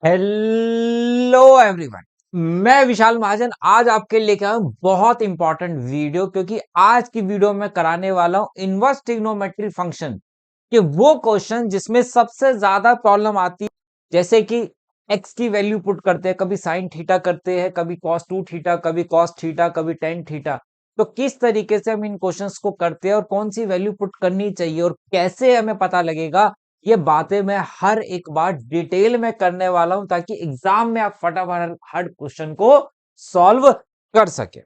Hello everyone, मैं विशाल महाजन आज आपके लिए लेके आया हूं बहुत इंपॉर्टेंट वीडियो, क्योंकि आज की वीडियो में कराने वाला हूं इनवर्स ट्रिग्नोमेट्री फंक्शन के वो क्वेश्चन जिसमें सबसे ज्यादा प्रॉब्लम आती है। जैसे कि एक्स की वैल्यू पुट करते हैं, कभी साइन थीटा करते हैं, कभी कॉस 2 थीटा, कभी कॉस थीटा, कभी टेन थीटा। तो किस तरीके से हम इन क्वेश्चंस को करते हैं और कौन सी वैल्यू पुट करनी चाहिए और कैसे हमें पता लगेगा, ये बातें मैं हर एक बार डिटेल में करने वाला हूं, ताकि एग्जाम में आप फटाफट हर क्वेश्चन को सॉल्व कर सके।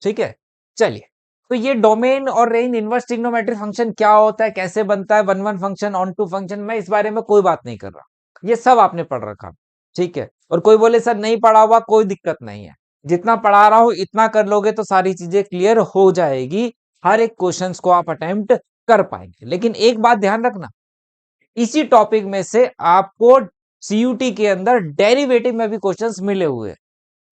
ठीक है, चलिए। तो ये डोमेन और रेंज इनवर्स ट्रिग्नोमेट्रिक फंक्शन क्या होता है, कैसे बनता है, one one function, onto function, मैं इस बारे में कोई बात नहीं कर रहा। ये सब आपने पढ़ रखा। ठीक है, और कोई बोले सर नहीं पढ़ा हुआ, कोई दिक्कत नहीं है। जितना पढ़ा रहा हूं इतना कर लोगे तो सारी चीजें क्लियर हो जाएगी। हर एक क्वेश्चन को आप अटेम्प्ट कर पाएंगे। लेकिन एक बात ध्यान रखना, इसी टॉपिक में से आपको सीयूटी के अंदर डेरिवेटिव में भी क्वेश्चंस मिले हुए हैं।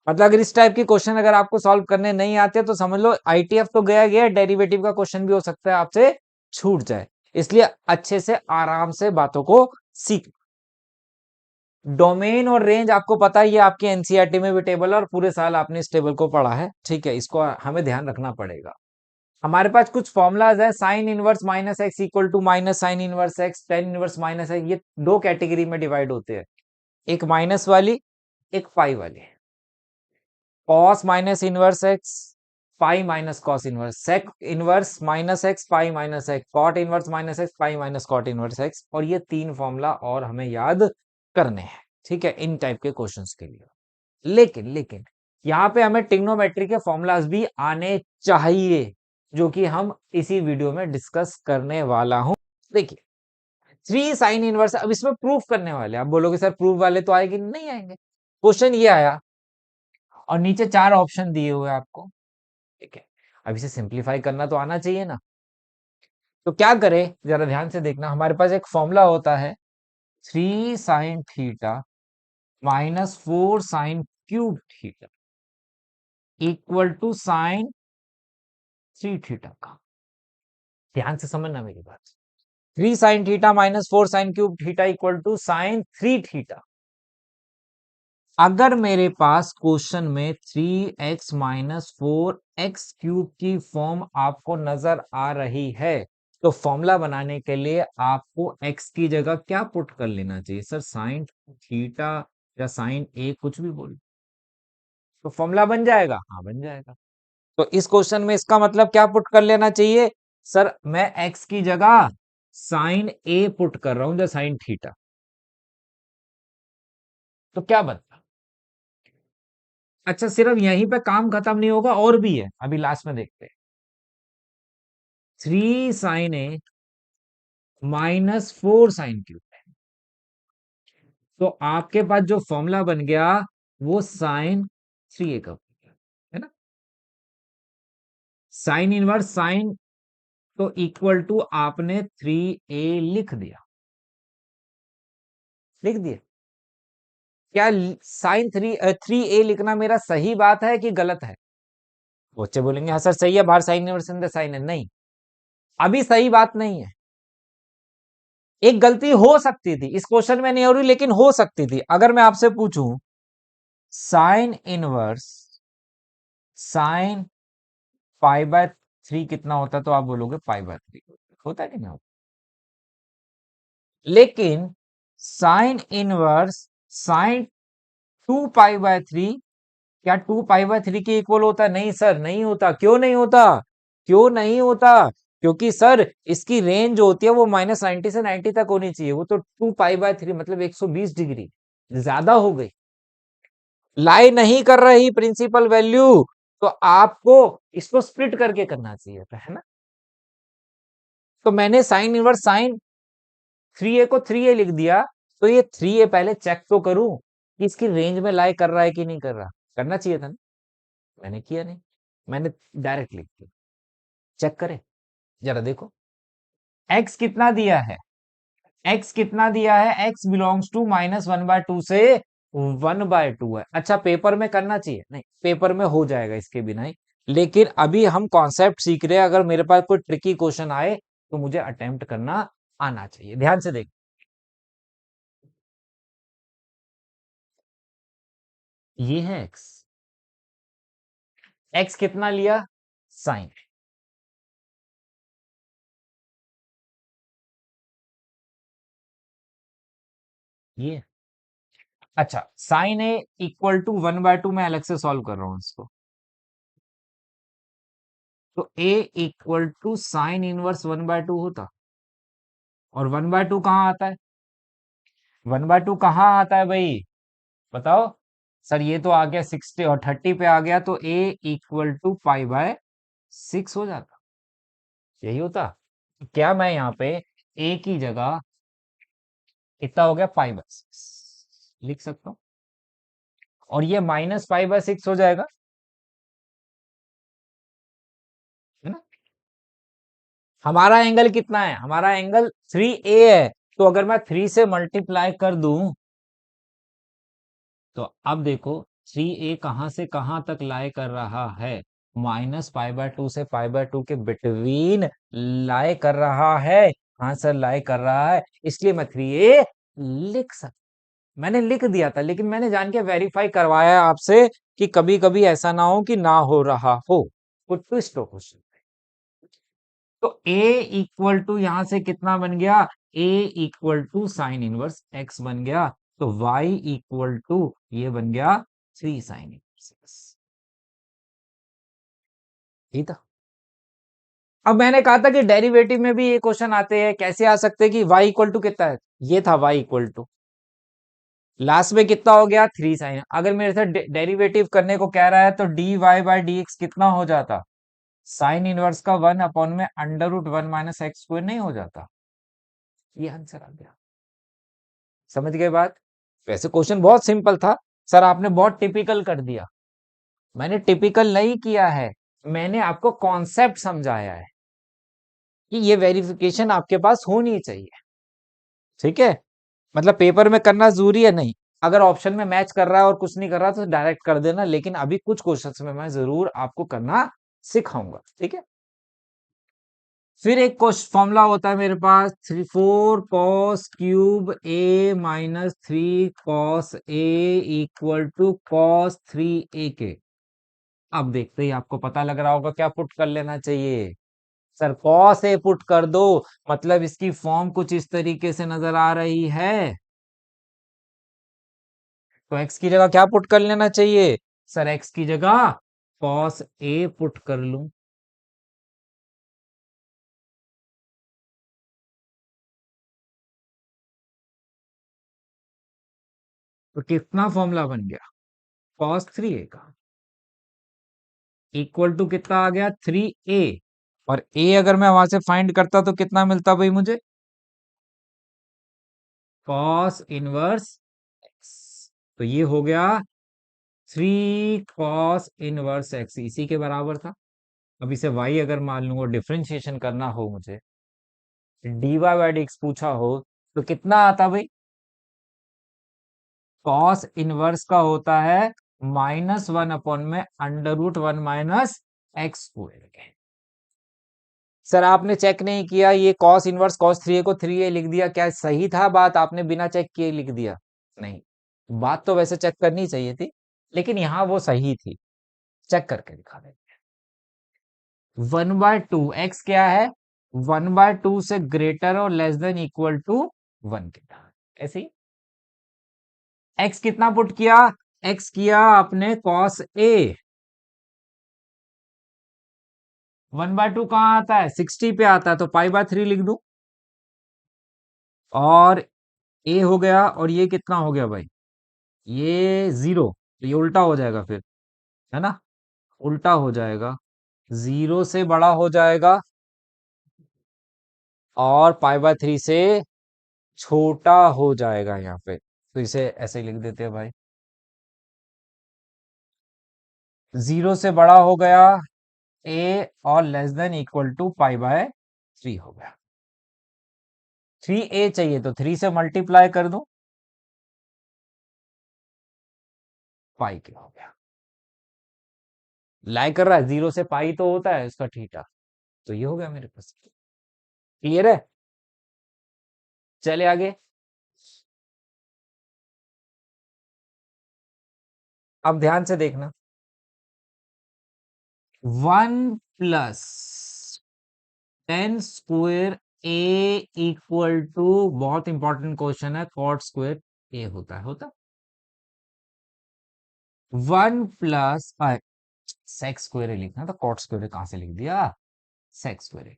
मतलब अगर इस टाइप के क्वेश्चन अगर आपको सॉल्व करने नहीं आते तो समझ लो आईटीएफ तो गया गया, डेरिवेटिव का क्वेश्चन भी हो सकता है आपसे छूट जाए। इसलिए अच्छे से आराम से बातों को सीख। डोमेन और रेंज आपको पता ही है, आपकी एनसीईआरटी में भी टेबल है और पूरे साल आपने इस टेबल को पढ़ा है। ठीक है, इसको हमें ध्यान रखना पड़ेगा। हमारे पास कुछ फॉर्मूलाज है, sine inverse minus x equal to minus sine inverse x, tan inverse minus x. ये दो कैटेगरी में डिवाइड होते हैं, एक माइनस वाली, एक पाई वाली। Cos minus inverse x, pi minus cos inverse, sec inverse minus x, pi minus x, cot inverse minus x, pi minus cot inverse x. और ये तीन फॉर्मूला और हमें याद करने हैं। ठीक है, इन टाइप के क्वेश्चंस के लिए। लेकिन यहाँ पे हमें ट्रिग्नोमेट्री के फॉर्मूलाज भी आने चाहिए, जो कि हम इसी वीडियो में डिस्कस करने वाला हूं। देखिए, थ्री साइन इनवर्स, अब इसमें प्रूफ करने वाले। आप बोलोगे सर प्रूफ वाले तो आएंगे नहीं आएंगे। क्वेश्चन ये आया और नीचे चार ऑप्शन दिए हुए आपको। ठीक है, अब इसे सिंप्लीफाई करना तो आना चाहिए ना। तो क्या करें, जरा ध्यान से देखना। हमारे पास एक फॉर्मूला होता है, three sine theta minus four sine cube theta equal to sine three theta का। ध्यान से समझना मेरी बात। Three sine theta minus four sine cube theta equal to sine three theta. अगर मेरे पास क्वेश्चन में three x minus four x cube की फॉर्म आपको नजर आ रही है, तो फॉर्मूला बनाने के लिए आपको एक्स की जगह क्या पुट कर लेना चाहिए? सर साइन थीटा या साइन ए, कुछ भी बोल, तो फॉर्मूला बन जाएगा। हाँ, बन जाएगा। तो इस क्वेश्चन में इसका मतलब क्या पुट कर लेना चाहिए? सर मैं एक्स की जगह साइन ए पुट कर रहा हूं या साइन थीटा, तो क्या बनता? अच्छा, सिर्फ यहीं पे काम खत्म नहीं होगा, और भी है, अभी लास्ट में देखते हैं। थ्री साइन ए माइनस फोर साइन क्यूब, तो आपके पास जो फॉर्मूला बन गया वो साइन थ्री ए का बन गया, है ना। साइन इनवर्स साइन, तो इक्वल टू आपने थ्री ए लिख दिया, लिख दिया। क्या साइन थ्री ए लिखना मेरा सही बात है कि गलत है? बच्चे बोलेंगे हाँ सर सही है, बाहर साइन इनवर्स अंदर साइन है। नहीं, अभी सही बात नहीं है। एक गलती हो सकती थी, इस क्वेश्चन में नहीं हो रही लेकिन हो सकती थी। अगर मैं आपसे पूछूं sine inverse sine pi by three कितना होता, तो आप बोलोगे पाई बाय थ्री होता है कि नहीं होता। लेकिन sine inverse sine to pi by three, क्या टू पाई बाय थ्री के इक्वल होता है? नहीं सर, नहीं होता। क्यों नहीं होता? क्यों नहीं होता? क्योंकि सर इसकी रेंज जो होती है वो माइनस 90 से 90 तक होनी चाहिए। वो तो टू पाई बाय थ्री मतलब 120 डिग्री ज्यादा हो गई, लाई नहीं कर रही प्रिंसिपल वैल्यू। तो आपको इसको स्प्लिट करके करना चाहिए था, है ना। तो मैंने साइन इनवर्स साइन थ्री ए को थ्री ए लिख दिया। तो ये थ्री ए पहले चेक तो करूं कि इसकी रेंज में लाई कर रहा है कि नहीं कर रहा। करना चाहिए था ना, मैंने किया नहीं, मैंने डायरेक्ट लिख दिया। चेक करें, जरा देखो एक्स कितना दिया है। एक्स कितना दिया है? X belongs to minus one by two से वन बाय टू है। अच्छा, पेपर में करना चाहिए? नहीं, पेपर में हो जाएगा इसके बिना ही। लेकिन अभी हम कॉन्सेप्ट सीख रहे हैं। अगर मेरे पास कोई ट्रिकी क्वेश्चन आए तो मुझे अटेम्प्ट करना आना चाहिए। ध्यान से देख, ये है एक्स। एक्स कितना लिया? साइन। ये अच्छा, साइन ए इक्वल टू 1/2 मैं अलग से सॉल्व कर रहा हूं इसको। तो ए इक्वल टू साइन इनवर्स 1/2 होता। और 1/2 कहाँ आता है? 1/2 कहाँ आता है भाई? बताओ। सर ये तो आ गया 60 और 30 पे आ गया, तो ए इक्वल टू पाई/6 हो जाता। यही होता। क्या मैं यहाँ पे ए की जगह कितना हो गया, पाई/6 लिख सकता हूँ? और ये -पाई/6 हो जाएगा, है ना? हमारा एंगल कितना है? हमारा एंगल 3A है। तो अगर मैं 3 से मल्टीप्लाई कर दूं, तो अब देखो 3A कहां से कहां तक लाई कर रहा है? -पाई/2 से पाई/2 के बिटवीन लाई कर रहा है। हाँ सर, लाई कर रहा है, इसलिए मैं 3A लिख सकता। मैंने लिख दिया था, लेकिन मैंने जान के वेरीफाई करवाया आपसे कि कभी कभी ऐसा ना हो कि ना हो रहा हो, कुछ ट्विस्ट हो क्वेश्चन। तो A इक्वल टू यहां से कितना बन गया? A equal to sine inverse x बन गया। तो y इक्वल टू ये बन गया 3 साइन इनवर्स x। ठीक था। अब मैंने कहा था कि डेरिवेटिव में भी ये क्वेश्चन आते हैं, कैसे आ सकते हैं कि y इक्वल टू कितना है? ये था y इक्वल टू, लास्ट में कितना हो गया? 3 साइन। अगर मेरे से डेरिवेटिव करने को कह रहा है, तो dy/dx कितना हो जाता? साइन इनवर्स का 1 में √1 - x² नहीं हो जाता? ये आंसर आ गया। समझ गए बात? वैसे क्वेश्चन बहुत सिंपल था। सर आपने बहुत टिपिकल कर दिया। मैंने टिपिकल नहीं किया है, मैंने आपको कॉन्सेप्ट समझाया है कि ये वेरिफिकेशन आपके पास होनी चाहिए। ठीक है? मतलब पेपर में करना जरूरी है नहीं। अगर ऑप्शन में मैच कर रहा है और कुछ नहीं कर रहा तो डायरेक्ट कर देना, लेकिन अभी कुछ क्वेश्चंस में मैं जरूर आपको करना सिखाऊंगा। ठीक है? फिर एक क्वेश्चन फॉर्मूला होता है मेरे पास, 4 cos³ - 3 cos A equal to cos3A के। अब देखते ही आपको पता लग रहा होगा क्या पुट कर लेना चाहिए। सर cos A पुट कर दो, मतलब इसकी फॉर्म कुछ इस तरीके से नजर आ रही है। तो x की जगह क्या पुट कर लेना चाहिए? सर x की जगह cos A पुट कर लूं, तो कितना फॉर्मूला बन गया? cos3A का इक्वल टू कितना आ गया? 3A। और A अगर मैं वहां से फाइंड करता तो कितना मिलता भाई मुझे? cos inverse x। तो ये हो गया 3 cos इनवर्स x, इसी के बराबर था। अब इसे y अगर मान लूंगा, डिफरेंशिएशन करना हो मुझे, dy/dx पूछा हो, तो कितना आता भाई? cos इनवर्स का होता है -1 में √1 - x²। सर आपने चेक नहीं किया, ये cos इनवर्स cos3A को 3A लिख दिया, क्या सही था बात? आपने बिना चेक किए लिख दिया? नहीं, बात तो वैसे चेक करनी चाहिए थी, लेकिन यहां वो सही थी। चेक करके दिखा देते। 1/2 x क्या है? 1/2 से ग्रेटर और लेस देन इक्वल टू 1 के। ऐसे ही x कितना पुट किया? x किया आपने cos A। 1/2 कहाँ आता है? 60 पे आता है, तो पाई/3 लिख दूं। और a हो गया, और ये कितना हो गया भाई? ये 0, तो ये उल्टा हो जाएगा फिर, है ना? उल्टा हो जाएगा, 0 से बड़ा हो जाएगा और पाई/3 से छोटा हो जाएगा यहाँ पे। तो इसे ऐसे लिख देते हैं भाई, 0 से बड़ा हो गया a और लेस देन इक्वल टू पाई/3 हो गया। 3a चाहिए तो 3 से मल्टीप्लाई कर दूं, पाई के हो गया। लाई कर रहा है, 0 से पाई तो होता है उसका थीटा। तो ये हो गया मेरे पास। क्लियर है? चले आगे। अब ध्यान से देखना, 1 + 10 स्क्वायर ए इक्वल टू, बहुत इंपॉर्टेंट क्वेश्चन है, कॉट स्क्वायर ए होता है। 1 + सेक स्क्वायर ए लिखना था, कॉट स्क्वायर कहां से लिख दिया, sec square A.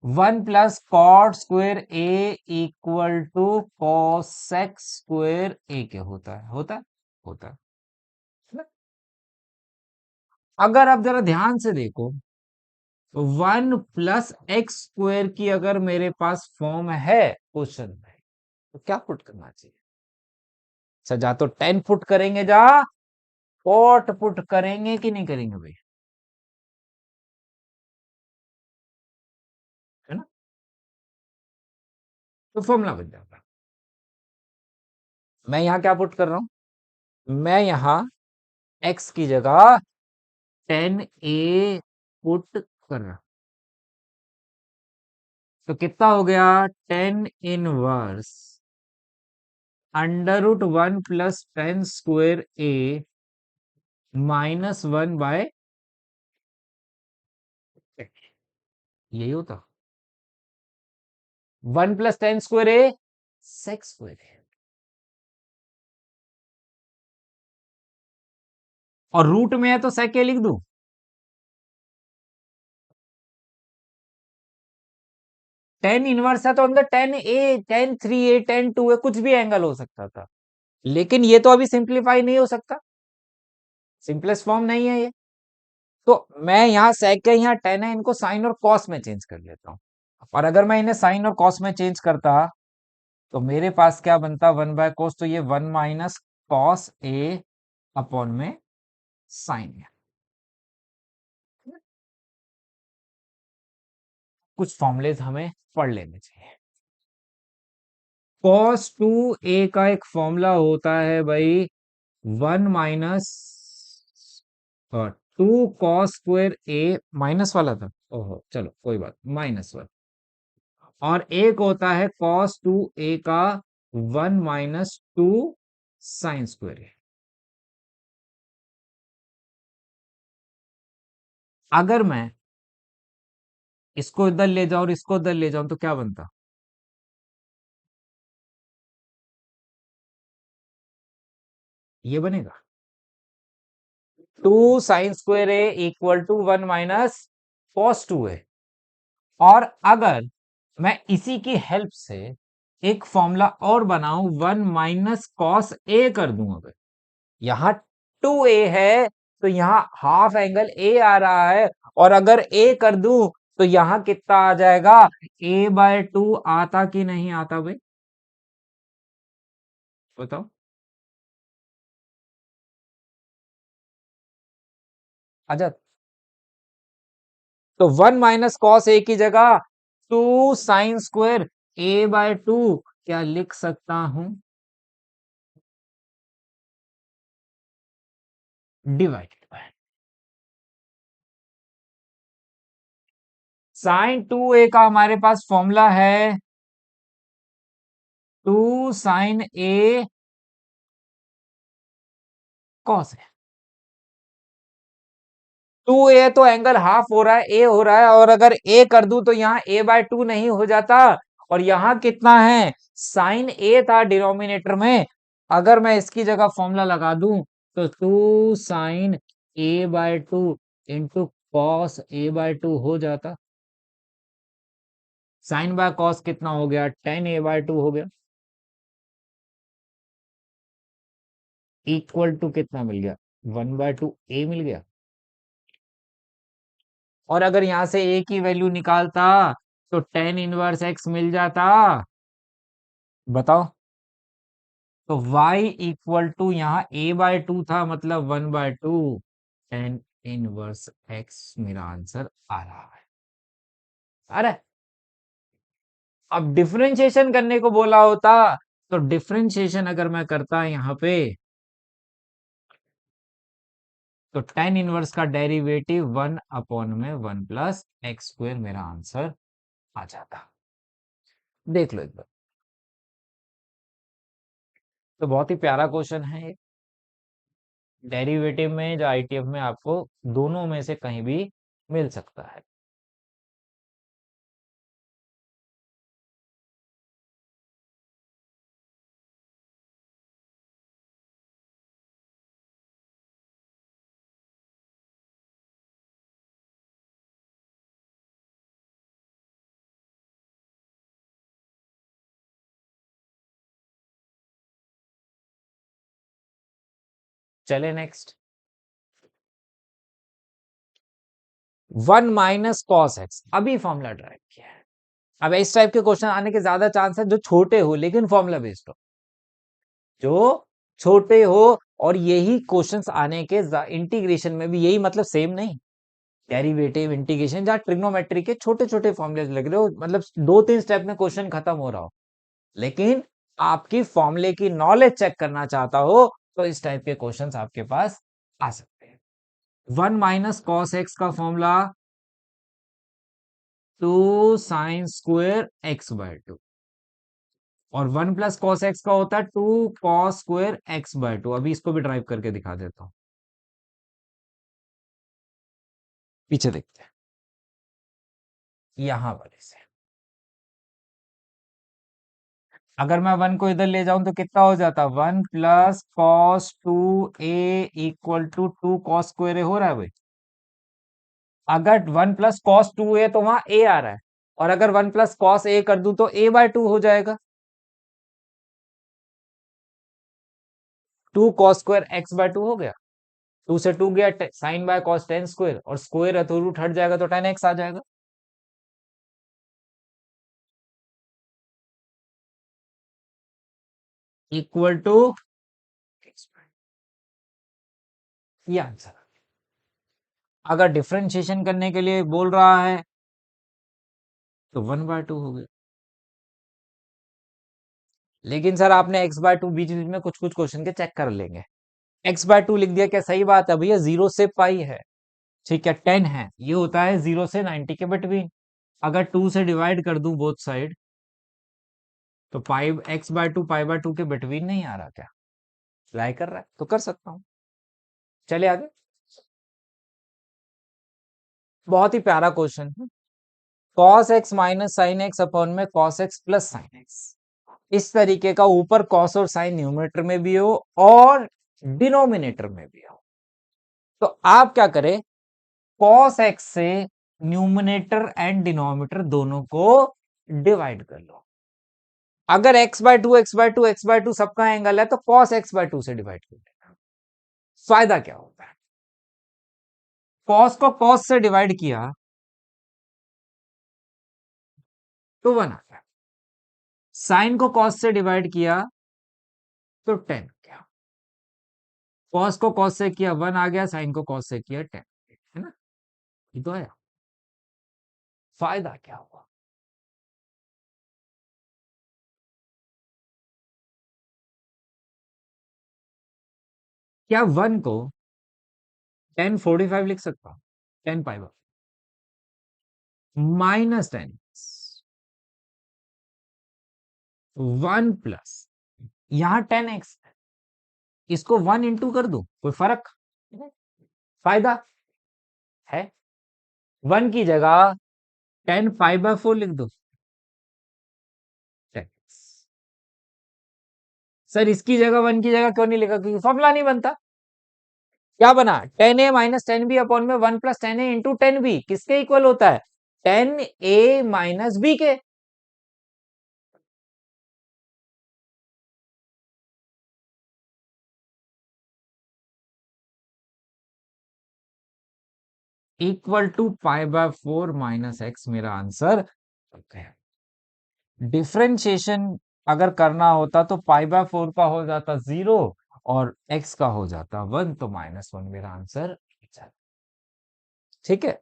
1 + cot square A equal to cosec square A के होता है ना? अगर आप जरा ध्यान से देखो, 1 + x² की अगर मेरे पास फॉर्म है क्वेश्चन में, तो क्या पुट करना चाहिए? अच्छा, जा तो 10 पुट करेंगे, जा कॉट पुट करेंगे कि नहीं करेंगे भाई, है ना? तो फॉर्मूला बन जाता है। मैं यहां क्या पुट कर रहा हूं, मैं यहां x की जगह 10a पुट कर रहा हूं। तो कितना हो गया, 10 इनवर्स √1 + 10 स्क्वायर ए -1/, यही होता। 1 + 10 स्क्वायर ए सेक स्क्वायर ए, और रूट में है तो सेक ए लिख दूं। 10 इनवर्स है तो अंदर 10a 10 3a 10 2a कुछ भी एंगल हो सकता था, लेकिन ये तो अभी सिंप्लीफाई नहीं हो सकता, सिंपलेस्ट फॉर्म नहीं है ये। तो मैं यहाँ सेक के यहाँ 10 है, इनको साइन और कॉस में चेंज कर लेता हूँ। और अगर मैं इन्हें साइन और कॉस में चेंज करता, तो मेरे पास क्या बनता, 1/cos, तो ये 1 - cos a अपॉन में साइन है। कुछ फॉर्मुलेज हमें पढ़ लेने चाहिए। cos 2a का एक फॉर्मूला होता है भाई, 1 - 2 cos स्क्वायर a, माइनस वाला था, ओहो चलो कोई बात, -1। और एक होता है cos 2a का 1 - 2 sin स्क्वायर a। अगर मैं इसको इधर ले जाऊं और इसको इधर ले जाऊं, तो क्या बनता, ये बनेगा 2 sin square a equal to 1 - cos 2a। और अगर मैं इसी की हेल्प से एक फॉर्मूला और बनाऊं, 1 - cos a कर दूं, अगर यहां 2a है तो यहां हाफ एंगल a आ रहा है, और अगर a कर दूं तो यहां कितना आ जाएगा, a/2 आता कि नहीं आता भाई, बताओ। अच्छा, तो 1 - cos a की जगह 2 sin स्क्वायर a/2 क्या लिख सकता हूं, डिवाइडेड बाय sin 2a का हमारे पास फॉर्मूला है 2 sin a cos a। 2a तो एंगल हाफ हो रहा है, a हो रहा है, और अगर a कर दूं तो यहाँ a/2 नहीं हो जाता, और यहाँ कितना है, साइन a था डिनोमिनेटर में, अगर मैं इसकी जगह फॉर्मूला लगा दूं तो 2 sin a/2 into cos a/2 हो जाता। साइन बाय कॉस कितना हो गया, 10a/2 हो गया, इक्वल टू कितना मिल गया, 1/2 a मिल गया। और अगर यहां से a की वैल्यू निकालता तो 10 इनवर्स x मिल जाता, बताओ। तो y इक्वल टू यहाँ a/2 था, मतलब 1/2 10 इनवर्स x मेरा आंसर आ रहा है। अरे, अब डिफरेंशिएशन करने को बोला होता, तो डिफरेंशिएशन अगर मैं करता यहाँ पे, तो 10 इनवर्स का डेरिवेटिव 1/1 + x² मेरा आंसर आ जाता। देख लो एक बार, तो बहुत ही प्यारा क्वेश्चन है ये। डेरिवेटिव में जो आईटीएफ में आपको दोनों में से कहीं भी मिल सकता है। चले नेक्स्ट। 1 - cos x, अभी फॉर्मूला ड्राइव किया है। अब इस टाइप के क्वेश्चन आने के ज्यादा चांस है जो छोटे हो लेकिन फॉर्मूला बेस्ड हो, जो छोटे हो। और यही क्वेश्चंस आने के इंटीग्रेशन में भी यही, मतलब सेम नहीं, डेरिवेटिव इंटीग्रेशन जहाँ ट्रिग्नोमेट्री के छोटे छोटे फॉर्मूले लग रहे हो, मतलब 2-3 स्टेप में क्वेश्चन खत्म हो रहा हो, लेकिन आपकी फॉर्मूले की नॉलेज चेक करना चाहता हो तो इस टाइप के क्वेश्चंस आपके पास आ सकते हैं। 1 - cos x का फॉर्मूला 2 sin² x/2, और 1 + cos x का होता है 2 cos² x/2। अभी इसको भी ड्राइव करके दिखा देता हूं, पीछे देखते हैं यहां वाले से। अगर मैं 1 को इधर ले जाऊं तो कितना हो जाता, 1 + cos2a = 2 cos²a हो रहा है भाई। अगर 1 + cos2a तो वहां a आ रहा है, और अगर 1 + cos a कर दूं तो a/2 हो जाएगा। 2 cos² x/2 हो गया, 2 से 2 गया, sin/cos tan², और स्क्वायर है तो रूट हट जाएगा तो tan x आ जाएगा। इक्वल टू ये आंसर। अगर डिफरेंशिएशन करने के लिए बोल रहा है तो 1/2 हो गया। लेकिन सर आपने x/2 बीच बीच में कुछ कुछ क्वेश्चन के चेक कर लेंगे। x/2 लिख दिया, क्या सही बात है भैया, 0 से पाई है, ठीक है, 10 है, ये होता है 0 से 90 के बिटवीन। अगर 2 से डिवाइड कर दूं बोथ साइड तो पाई, x/2 पाई/2 के बिटवीन नहीं आ रहा क्या, लाई कर रहा है तो कर सकता हूं। चले आगे। बहुत ही प्यारा क्वेश्चन है। cos x minus sine x upon में cos x plus sine x, इस तरीके का ऊपर cos और साइन न्यूमरेटर में भी हो और डिनोमिनेटर में भी हो, तो आप क्या करें, cos x से न्यूमरेटर एंड डिनोमिनेटर दोनों को डिवाइड कर लो। अगर x/2 सबका एंगल है तो cos x/2 से डिवाइड कर लेना। फायदा क्या होता है, cos को cos से डिवाइड किया तो 1 आता है, साइन को cos से डिवाइड किया तो 10 क्या, cos को cos से किया 1 आ गया, साइन को cos से किया 10, है ना, ये तो है। फायदा क्या हुआ, क्या 1 को 1045 लिख सकता हूं, 10 पाई -10, 1 प्लस यहां 10x, इसको 1 इंटू कर दो, कोई फर्क, फायदा है। 1 की जगह 10 पाई/4 लिख दो, 10x। सर इसकी जगह 1 की जगह क्यों नहीं लिखा, क्योंकि फॉर्मूला नहीं बनता। क्या बना, 10a माइनस 10b अपॉन में 1 + 10a इंटू 10b, किसके इक्वल होता है, 10a माइनस b के। इक्वल टू π/4 माइनस एक्स, मेरा आंसर है। डिफरेंशिएशन अगर करना होता तो π/4 का हो जाता 0 और x का हो जाता 1, तो -1 मेरा आंसर। ठीक है,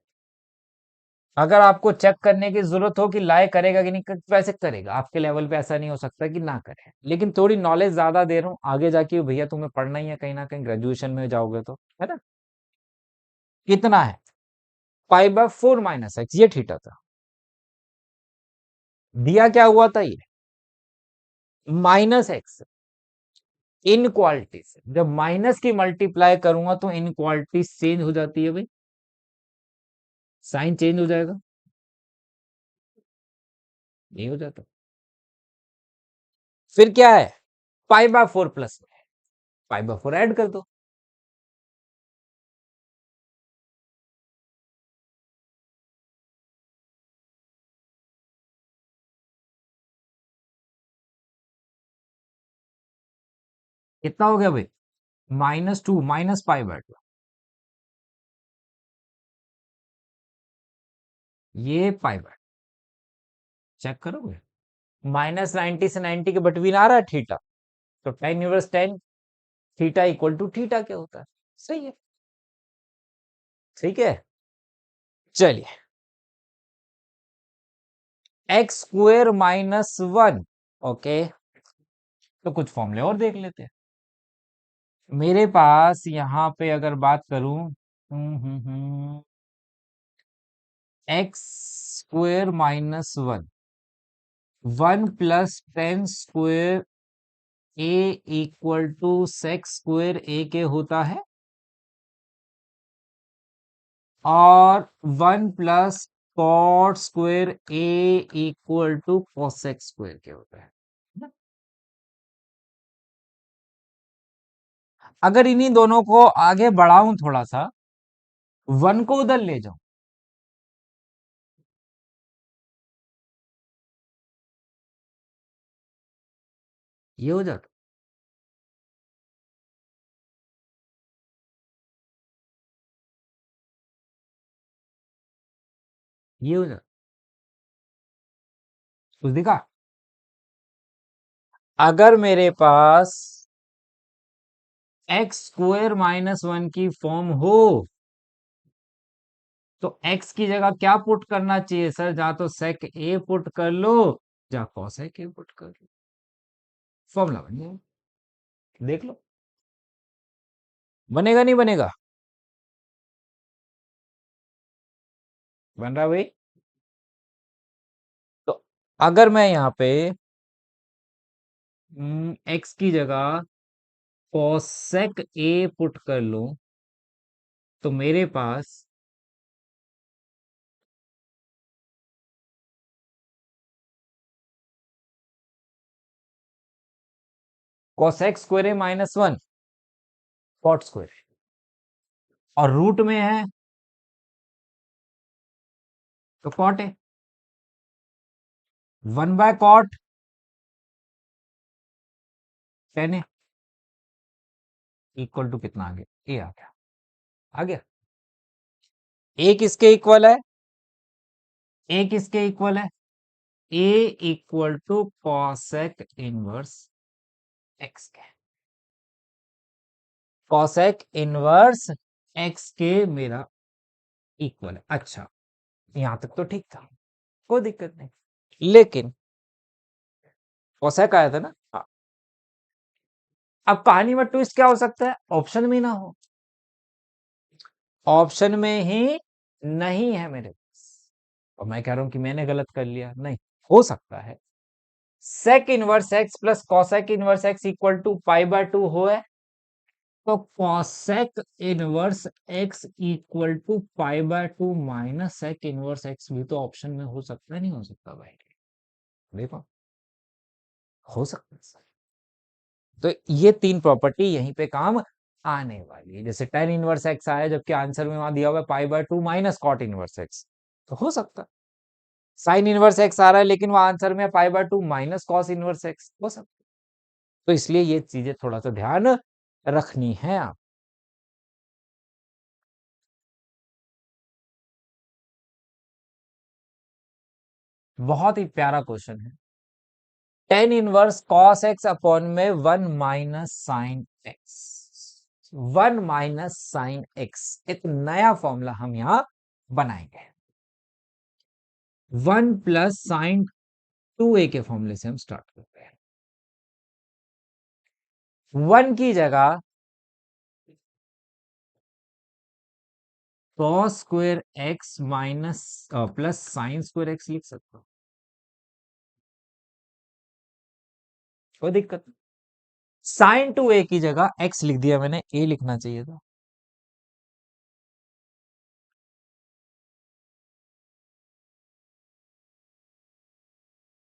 अगर आपको चेक करने की जरूरत हो कि लाए करेगा कि नहीं, वैसे करेगा, आपके लेवल पे ऐसा नहीं हो सकता कि ना करे, लेकिन थोड़ी नॉलेज ज्यादा दे रहा हूँ आगे जाके भैया, तुम्हें पढ़ना ही है कहीं ना कहीं, ग्रेजुएशन में जाओगे तो, है ना। कितना है, π/4 माइनस एक्स, ये थीटा था, दिया क्या हुआ था ये, -x, इनक्वालिटी से जब माइनस की मल्टीप्लाई करूंगा तो इनक्वालिटी चेंज हो जाती है भाई, साइन चेंज हो जाएगा, नहीं हो जाता। फिर क्या है, पाई बाय 4 प्लस में, पाई बाय 4 ऐड कर दो। कितना हो गया भाई, -2 माइनस पाई बाय 2, ये पाई बाय, चेक करोगे, -90 से 90 के बिटवीन आ रहा है थीटा, तो tan inverse tan theta equal to theta क्या होता है, सही है, ठीक है। चलिए, एक्स स्क्वेयर -1, ओके, तो कुछ फॉर्मूले और देख लेते हैं। मेरे पास यहां पे अगर बात करूं, x square -1, 1 + tan² A equal to sec² A के होता है, और 1 + cot² A equal to cosec² के होता है ना? अगर इन्हीं दोनों को आगे बढ़ाऊं थोड़ा सा, 1 को उधर ले जाऊं, ये हो जाता, ये हो जाता, कुछ दिखा। अगर मेरे पास x² - 1 की फॉर्म हो, तो x की जगह क्या पुट करना चाहिए सर, जा तो sec a पुट कर लो, जा cosec a पुट कर लो, फॉर्मूला बन जाएगा, देख लो, बनेगा नहीं बनेगा, बन रहा भाई। तो अगर मैं यहाँ पे x की जगह cosec a पुट कर लूं, तो मेरे पास cosec² a -1 cot², और रूट में है तो cot है, 1/cot tan a equal to कितना आ गया, ए आ गया, आ गया। ए किसके इक्वल है, ए किसके इक्वल है, A equal to cosec inverse X के, कॉसेक इनवर्स एक्स के मेरा इक्वल है। अच्छा, यहां तक तो ठीक था, कोई दिक्कत नहीं, लेकिन कॉसेक आया था ना, हाँ। अब कहानी में ट्विस्ट क्या हो सकता है, ऑप्शन में ना हो, ऑप्शन में ही नहीं है मेरे पास, और मैं कह रहा हूं कि मैंने गलत कर लिया, नहीं, हो सकता है sec inverse x plus cosec inverse X equal to π/2 हो है, तो cosec inverse X equal to π/2 minus sec inverse X भी तो ऑप्शन में हो सकता है, नहीं हो सकता भाई, देखो, हो सकता है। तो ये तीन प्रॉपर्टी यहीं पे काम आने वाली है, जैसे tan इनवर्स एक्स आया जबकि आंसर में वहां दिया हुआ है π/2 माइनस कॉट इनवर्स एक्स, तो हो सकता है साइन इनवर्स एक्स आ रहा है लेकिन वहां आंसर में π/2 माइनस कॉस इनवर्स एक्स, हो सकता है। तो इसलिए ये चीजें थोड़ा सा ध्यान रखनी है आप। बहुत ही प्यारा क्वेश्चन है, tan inverse cos x upon में 1 minus sine x, 1 minus sine x, एक नया फॉर्मूला हम यहां बनाएंगे, 1 प्लस साइन 2a के फॉर्मूले से हम स्टार्ट करते हैं। 1 की जगह cos square x minus plus sine square x लिख सकता हूं, कोई दिक्कत नहीं। साइन टू ए की जगह एक्स लिख दिया मैंने, ए लिखना चाहिए था।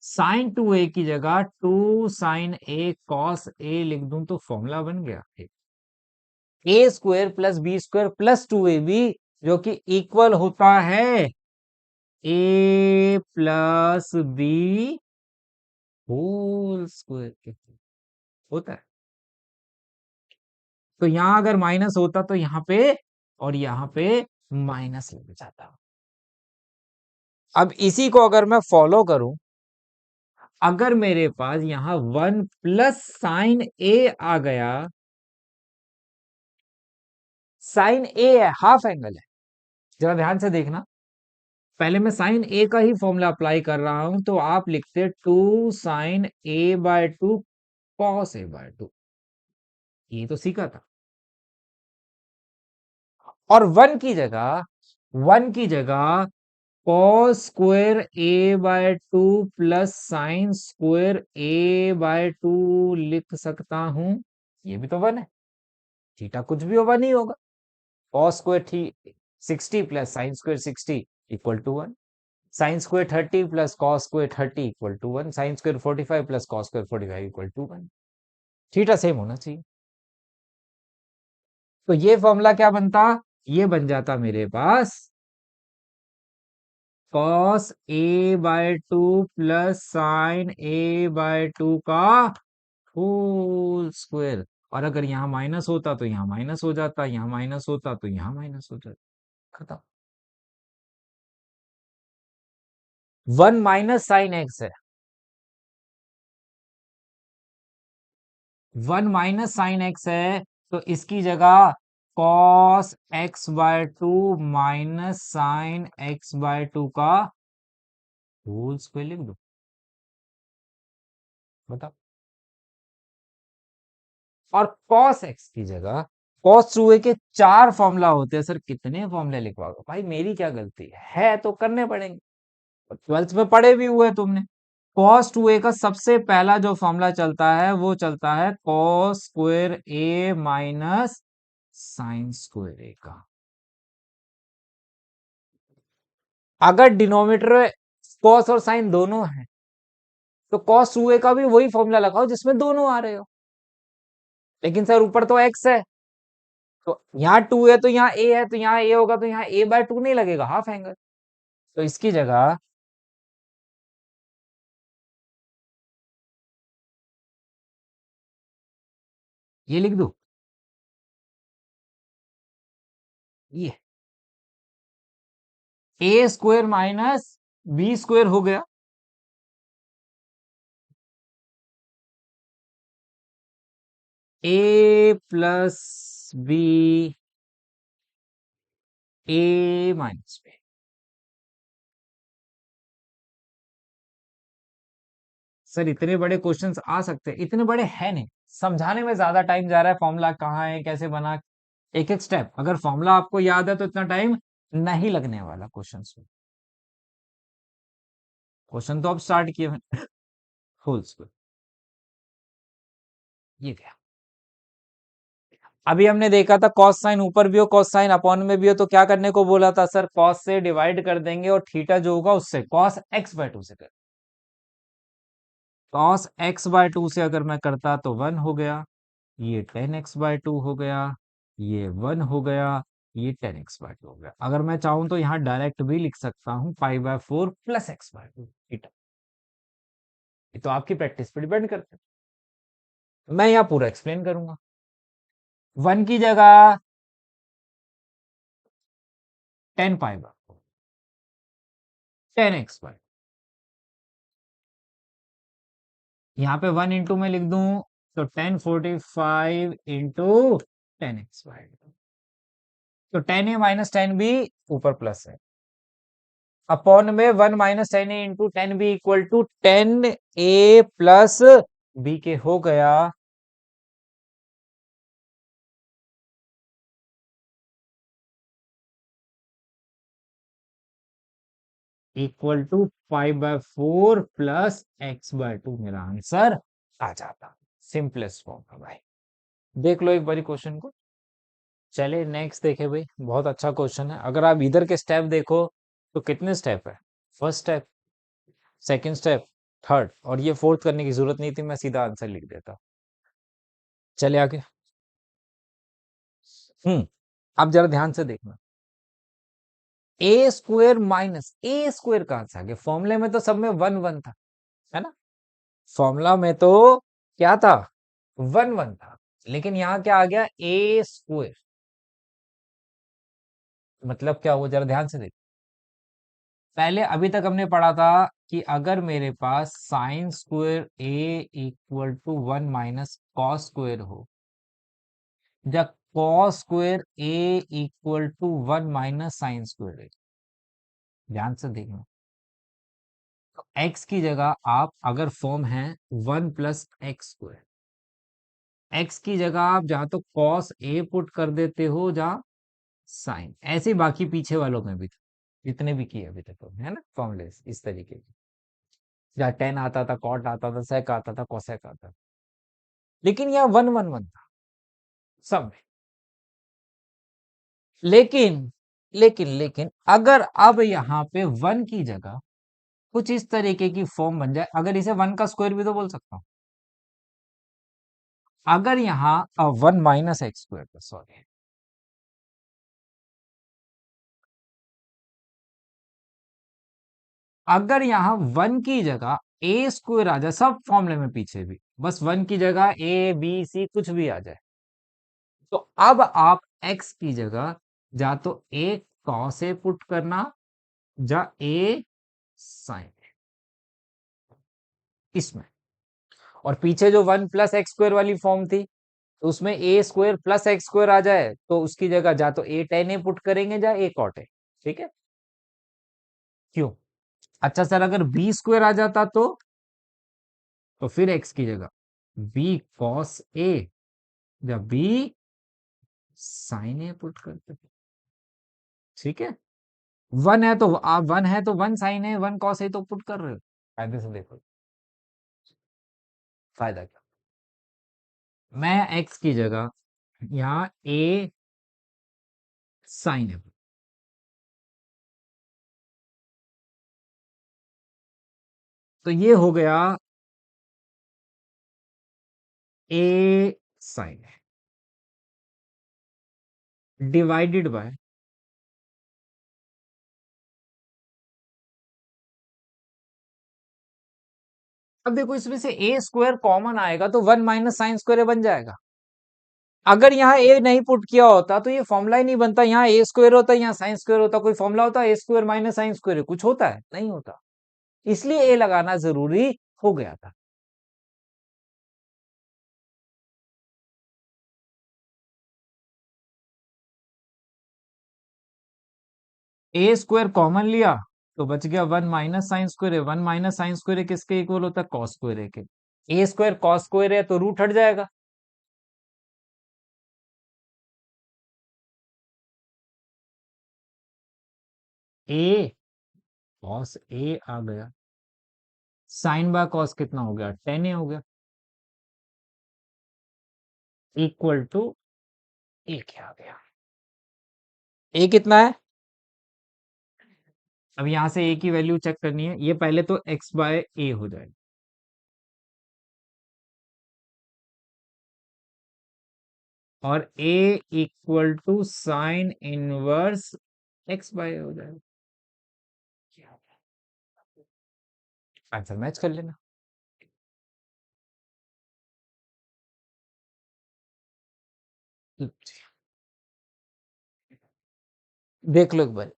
साइन टू ए की जगह two sine A cos A लिख दूं तो फॉर्मूला बन गया A square plus B square plus two A B, जो कि इक्वल होता है A plus B whole square के, होता है। तो यहां अगर माइनस होता तो यहां पे और यहां पे माइनस लग जाता। अब इसी को अगर मैं फॉलो करूं, अगर मेरे पास यहां वन प्लस साइन ए आ गया, साइन ए है, हाफ एंगल है, जरा ध्यान से देखना। पहले मैं साइन ए का ही फॉर्मूला अप्लाई कर रहा हूं, तो आप लिखते two sine A by two cos A by two, ये तो सीखा था। और वन की जगह cos square A by two plus sine square A by two लिख सकता हूं, ये भी तो वन है, थीटा कुछ भी हो वन ही होगा। कॉस स्क्वायर थी 60 plus sine square 60 equal to one, sine square 30 plus cos square 30 equal to one, sine square 45 plus cos square 45 equal to one, theta same होना चाहिए। तो ये फॉर्मूला क्या बनता, ये बन जाता मेरे पास cos A by two plus sine A by two का होल स्क्वायर। और अगर यहां माइनस होता तो यहां माइनस हो जाता, यहां माइनस होता तो यहां माइनस हो जाता, खत्म। वन माइनस साइन एक्स है, वन माइनस साइन एक्स है, तो इसकी जगह cos x by two minus sine x bye two का होल स्क्वायर लिख दो, बताओ। और कॉस एक्स की जगह कॉस टू ए के चार फॉर्मूला होते हैं, सर कितने फॉर्मूले लिखवाओगे भाई, मेरी क्या गलती है तो करने पड़ेंगे, ट्वेल्थ में पढ़े भी हुए तुमने। कॉस टू ए का सबसे पहला जो फॉर्मूला चलता है वो चलता है कॉस स्क्वायर ए माइनस साइन स्क्वायर ए का। अगर डिनोमिनेटर कॉस और साइन दोनों है, तो कॉस टू ए का भी वही फॉर्मूला लगाओ जिसमें दोनों आ रहे हो। लेकिन सर ऊपर तो एक्स है, तो यहाँ टू है तो यहाँ ए है, तो यहाँ ए होगा तो यहाँ ए बाय टू नहीं लगेगा, हाफ एंगल। तो इसकी जगह ये लिख दो, ये ए स्क्वायर माइनस बी स्क्वायर हो गया, ए प्लस बी ए माइनस बी। सर इतने बड़े क्वेश्चंस आ सकते हैं, इतने बड़े हैं नहीं, समझाने में ज्यादा टाइम जा रहा है, फॉर्मूला कहाँ है कैसे बना, एक एक स्टेप, अगर फॉर्मूला आपको याद है तो इतना टाइम नहीं लगने वाला क्वेश्चन में। क्वेश्चन तो अब स्टार्ट किए हैं, होल स्क्वायर, ये क्या। अभी हमने देखा था कॉस साइन ऊपर भी हो कॉस साइन अपॉन में भी हो, तो क्या करने को बोला था सर, कॉस से डिवाइड कर देंगे और थीटा जो होगा उससे कॉस एक्स बाय टू से कर, कॉस एक्स बाय टू से अगर मैं करता तो वन हो गया, ये टेन एक्स बाय टू हो गया, ये वन हो गया, ये टेन एक्स बाय टू हो गया। अगर मैं चाहूं तो यहाँ डायरेक्ट भी लिख सकता हूँ five by four plus x by two theta, ये तो आपकी प्रैक्टिस पर डिपेंड करता है, मैं यहाँ पूरा एक्सप्लेन करूंगा। वन की जगह tan pi by four, tan x by, यहाँ पे वन इंटू में लिख दूं तो 1045 इंटू 10x बाय, तो 10a माइनस 10b ऊपर प्लस है, अपॉन में one minus 10a into 10b equal to 10a plus b के हो गया, equal to 5/4 plus x by two, मेरा आंसर आ जाता। सिंपलेस्ट फॉर्म है भाई। देख लो एक बारी क्वेश्चन को। चलिए नेक्स्ट देखे भाई, बहुत अच्छा क्वेश्चन है। अगर आप इधर के स्टेप देखो तो कितने स्टेप है? First step, second step, third, और ये फोर्थ करने की जरूरत नहीं थी, मैं सीधा आंसर लिख देता। चले आगे। अब जरा ध्यान से देखना। ए स्क्वेयर माइनस ए स्क्वेयर कहां से आ गया? फॉर्मूले में तो सब में वन वन था, है ना? फॉर्मूला में तो क्या था? वन वन था। लेकिन यहां क्या आ गया? ए स्क्वेयर। मतलब क्या हुआ? जरा ध्यान से देख। पहले अभी तक हमने पढ़ा था कि अगर मेरे पास sine square A equal to one minus cos square हो, या cos square A equal to one minus sine square, ध्यान से देखना। तो एक्स की जगह आप अगर फॉर्म है one plus x square, x की जगह आप जहां तो कॉस ए पुट कर देते हो, जहां साइन, ऐसे ही बाकी पीछे वालों में भी जितने भी किए अभी तक तो, है ना, फॉर्मूले इस तरीके के। जहाँ टेन आता था, कॉट आता था, सेक आता था, कोसेक आता था। लेकिन यहाँ वन वन वन था सब में। लेकिन लेकिन अगर अब यहाँ पे वन की जगह कुछ इस तरीके की फॉर्म बन जाए, अगर इसे वन का स्क्वायर भी तो बोल सकता हूं। अगर यहाँ one minus x square, sorry, अगर यहाँ वन की जगह ए स्क्वायर आ जाए, सब फॉर्मूले में पीछे भी बस वन की जगह ए बी सी कुछ भी आ जाए, तो अब आप एक्स की जगह जा तो ए कॉस ए पुट करना, जा ए साइन इसमें। और पीछे जो वन प्लस एक्स स्क्वायर वाली फॉर्म थी, तो उसमें ए स्क्वायर प्लस एक्स स्क्वायर आ जाए, तो उसकी जगह जा तो ए टेन ए पुट करेंगे, जा ए कॉट ए। ठीक है? क्यों? अच्छा सर, अगर बी स्क्वायर आ जाता तो फिर एक्स की जगह बी कॉस ए या बी साइन ए पुट करते। ठीक है? वन है तो आप वन है तो वन साइन है, वन कॉस है तो पुट कर रहे हो। फायदे से देखो, फायदा क्या? मैं एक्स की जगह यहाँ ए साइन है, तो ये हो गया ए साइन है डिवाइडेड बाय, अब देखो इसमें से ए स्क्वायर कॉमन आएगा तो वन माइनस साइन स्क्वायर बन जाएगा। अगर यहाँ ए नहीं पुट किया होता तो ये फॉर्मूला ही नहीं बनता। यहाँ ए स्क्वायर होता, यहाँ साइन स्क्वायर होता, कोई फॉर्मूला होता? ए स्क्वायर माइनस साइन स्क्वायर कुछ होता है? नहीं होता। इसलिए ए लगाना जरूरी हो गया था। ए स्क्वायर कॉमन लिया तो बच गया वन माइनस साइन स्क्वायर है। वन माइनस साइन स्क्वायर किसके इक्वल होता है? कॉस स्क्वायर है के। ए स्क्वायर कॉस स्क्वायर है तो रूट हट जाएगा। ए कॉस ए आ गया, साइन बाय कॉस कितना हो गया? टेन ए हो गया, इक्वल टू ए क्या आ गया? ए कितना है? अब यहां से ए की वैल्यू चेक करनी है। ये पहले तो एक्स बाय ए हो जाएगा, और A equal to sine inverse X by हो जाएगा। आंसर मैच कर लेना। देख लो एक बार।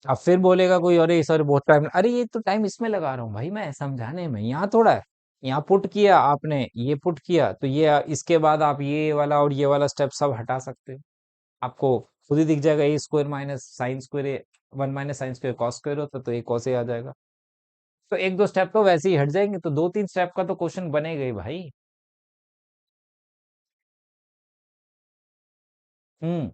अब फिर बोलेगा कोई, अरे सर बहुत टाइम, अरे ये तो टाइम इसमें लगा रहा हूँ भाई मैं समझाने में, यहाँ थोड़ा है। यहाँ पुट किया आपने, ये पुट किया तो ये, इसके बाद आप ये वाला और ये वाला स्टेप सब हटा सकते हो। आपको खुद ही दिख जाएगा A square minus sine square, one minus sine square cos square होता तो ए कॉस ए आ जाएगा। तो एक दो स्टेप तो वैसे ही हट जाएंगे, तो दो तीन स्टेप का तो क्वेश्चन बनेगा ही भाई। हम्म।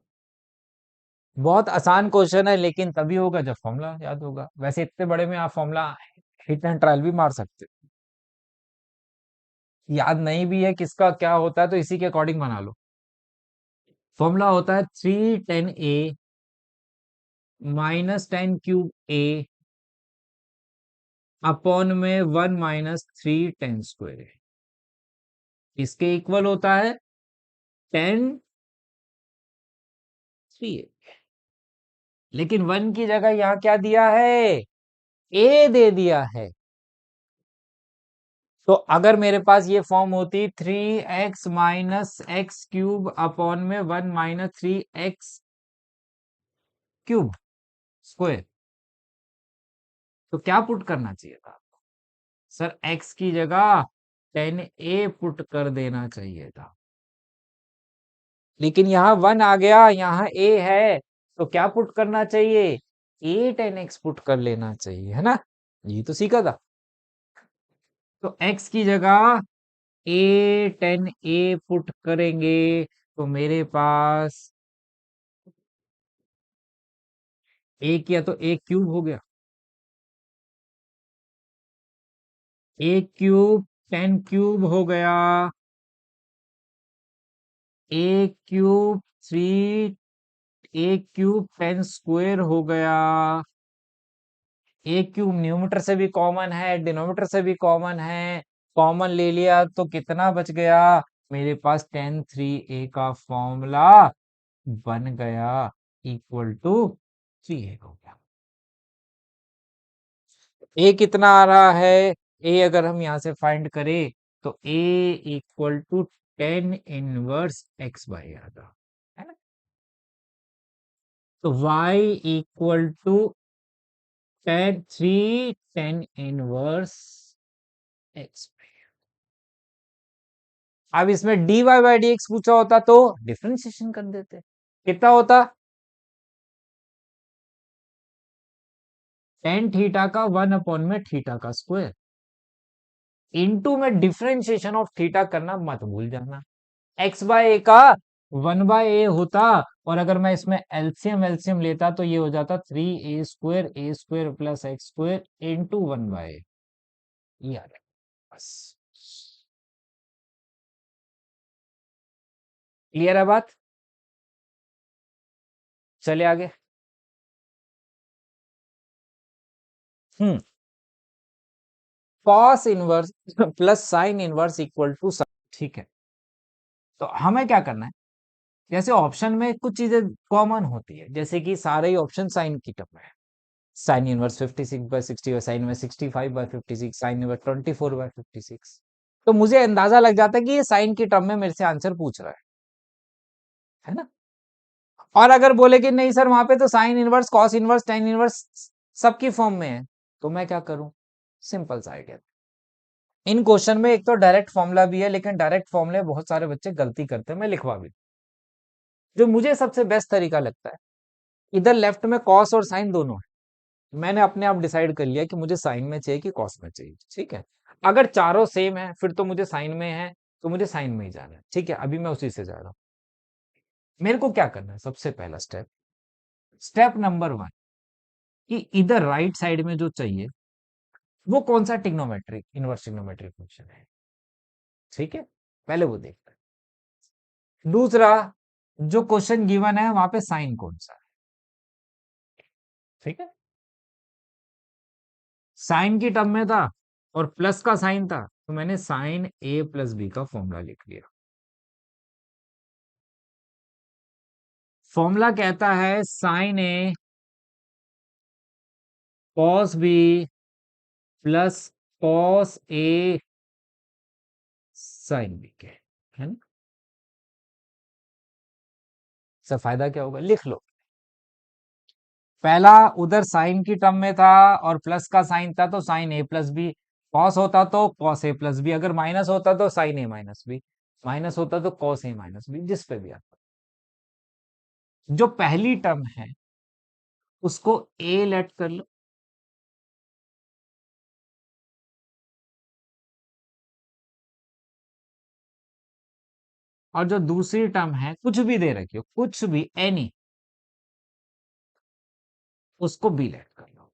बहुत आसान क्वेश्चन है, लेकिन तभी होगा जब फॉर्मूला याद होगा। वैसे इतने बड़े में आप फॉर्मूला हिट एंड ट्रायल भी मार सकते याद नहीं भी है किसका क्या होता है तो इसी के अकॉर्डिंग बना लो। फॉर्मूला होता है 310a -10³ a अपॉन में 1 - 3 10²। इसके इक्वल होता है 10 3। लेकिन 1 की जगह यहाँ क्या दिया है, a दे दिया है। तो अगर मेरे पास ये फॉर्म होती 3x - x³ अपॉन में 1 - 3x³ तो क्या पुट करना चाहिए था सर, x की जगह 10a पुट कर देना चाहिए था। लेकिन यहाँ 1 आ गया, यहाँ a है, तो क्या पुट करना चाहिए, a 10x पुट कर लेना चाहिए, है ना। ये तो सीखा था। तो x की जगह a10a पुट करेंगे तो मेरे पास a किया तो a³ हो गया, a³ 10³ हो गया, a³ 3 a³ 10² हो गया। a³ न्यूमरेटर से भी कॉमन है, डिनोमिनेटर से भी कॉमन है, कॉमन ले लिया तो कितना बच गया, मेरे पास 10 3a का फॉर्मूला बन गया इक्वल टू 3a हो गया। ए कितना आ रहा है, ए अगर हम यहां से फाइंड करें तो ए इक्वल टू 10 इनवर्स x आएगा, है ना। तो y इक्वल टू 10 अब इसमें dy बाई dx पूछा होता तो डिफरेंशिएशन कर देते, कितना होता 10 थीटा का 1/θ² इनटू में डिफरेंशिएशन ऑफ थीटा करना मत भूल जाना। x/a का 1/a होता, और अगर मैं इसमें एलसीएम एलसीएम लेता तो ये हो जाता 3a² plus x² into 1/a। ये आ गया बस। क्लियर है बात, चले आगे। Hmm cos inverse plus sine inverse equal to, ठीक है। तो हमें क्या करना है, जैसे ऑप्शन में कुछ चीजें कॉमन होती है, जैसे कि सारे ही ऑप्शन साइन की टर्म में है। Sine inverse 56/60 sine inverse 65/56 sine inverse 24/56। तो मुझे अंदाजा लग जाता है कि ये साइन की टर्म में मेरे से आंसर पूछ रहा है ना। और अगर बोले कि नहीं सर वहां पे तो sine inverse cos inverse tan inverse सबकी फॉर्म में है, तो मैं क्या करूं, सिंपल सा आइडिया। इन क्वेश्चन में एक तो डायरेक्ट फॉर्मूला भी है, लेकिन डायरेक्ट फॉर्मूले बहुत सारे बच्चे गलती करते हैं, मैं लिखवा भी, जो मुझे सबसे बेस्ट तरीका लगता है, इधर लेफ्ट में कॉस और साइन दोनों है। मैंने अपने आप डिसाइड कर लिया कि मुझे साइन में चाहिए कि कॉस में चाहिए, ठीक है। अगर चारों सेम है फिर तो मुझे साइन में है, तो मुझे साइन में ही जाना है, ठीक है। अभी मैं उसी से जा रहा हूं। मेरे को क्या करना है, सबसे पहला स्टेप, स्टेप नंबर 1, कि इधर राइट साइड में जो चाहिए वो कौन सा ट्रिग्नोमेट्रिक इनवर्स ट्रिग्नोमेट्रिक फंक्शन है, ठीक है। पहले वो देखते हैं। दूसरा, जो क्वेश्चन गिवन है वहां पे साइन कौन सा है, ठीक है। साइन की टर्म में था और प्लस का साइन था, तो मैंने साइन a प्लस बी का फॉर्मूला लिख लिया। फॉर्मूला कहता है sign A cos B plus cos A sine B के, है ना। इससे फायदा क्या होगा, लिख लो। पहला, उधर साइन की टर्म में था और प्लस का साइन था तो साइन ए प्लस बी, कॉस होता तो कॉस ए प्लस बी, अगर माइनस होता तो साइन ए माइनस बी, माइनस होता तो कॉस ए माइनस बी, जिस पे भी आता। जो पहली टर्म है उसको ए लेट कर लो, और जो दूसरी टर्म है कुछ भी दे रखी हो, कुछ भी एनी, उसको बी लेट कर लो।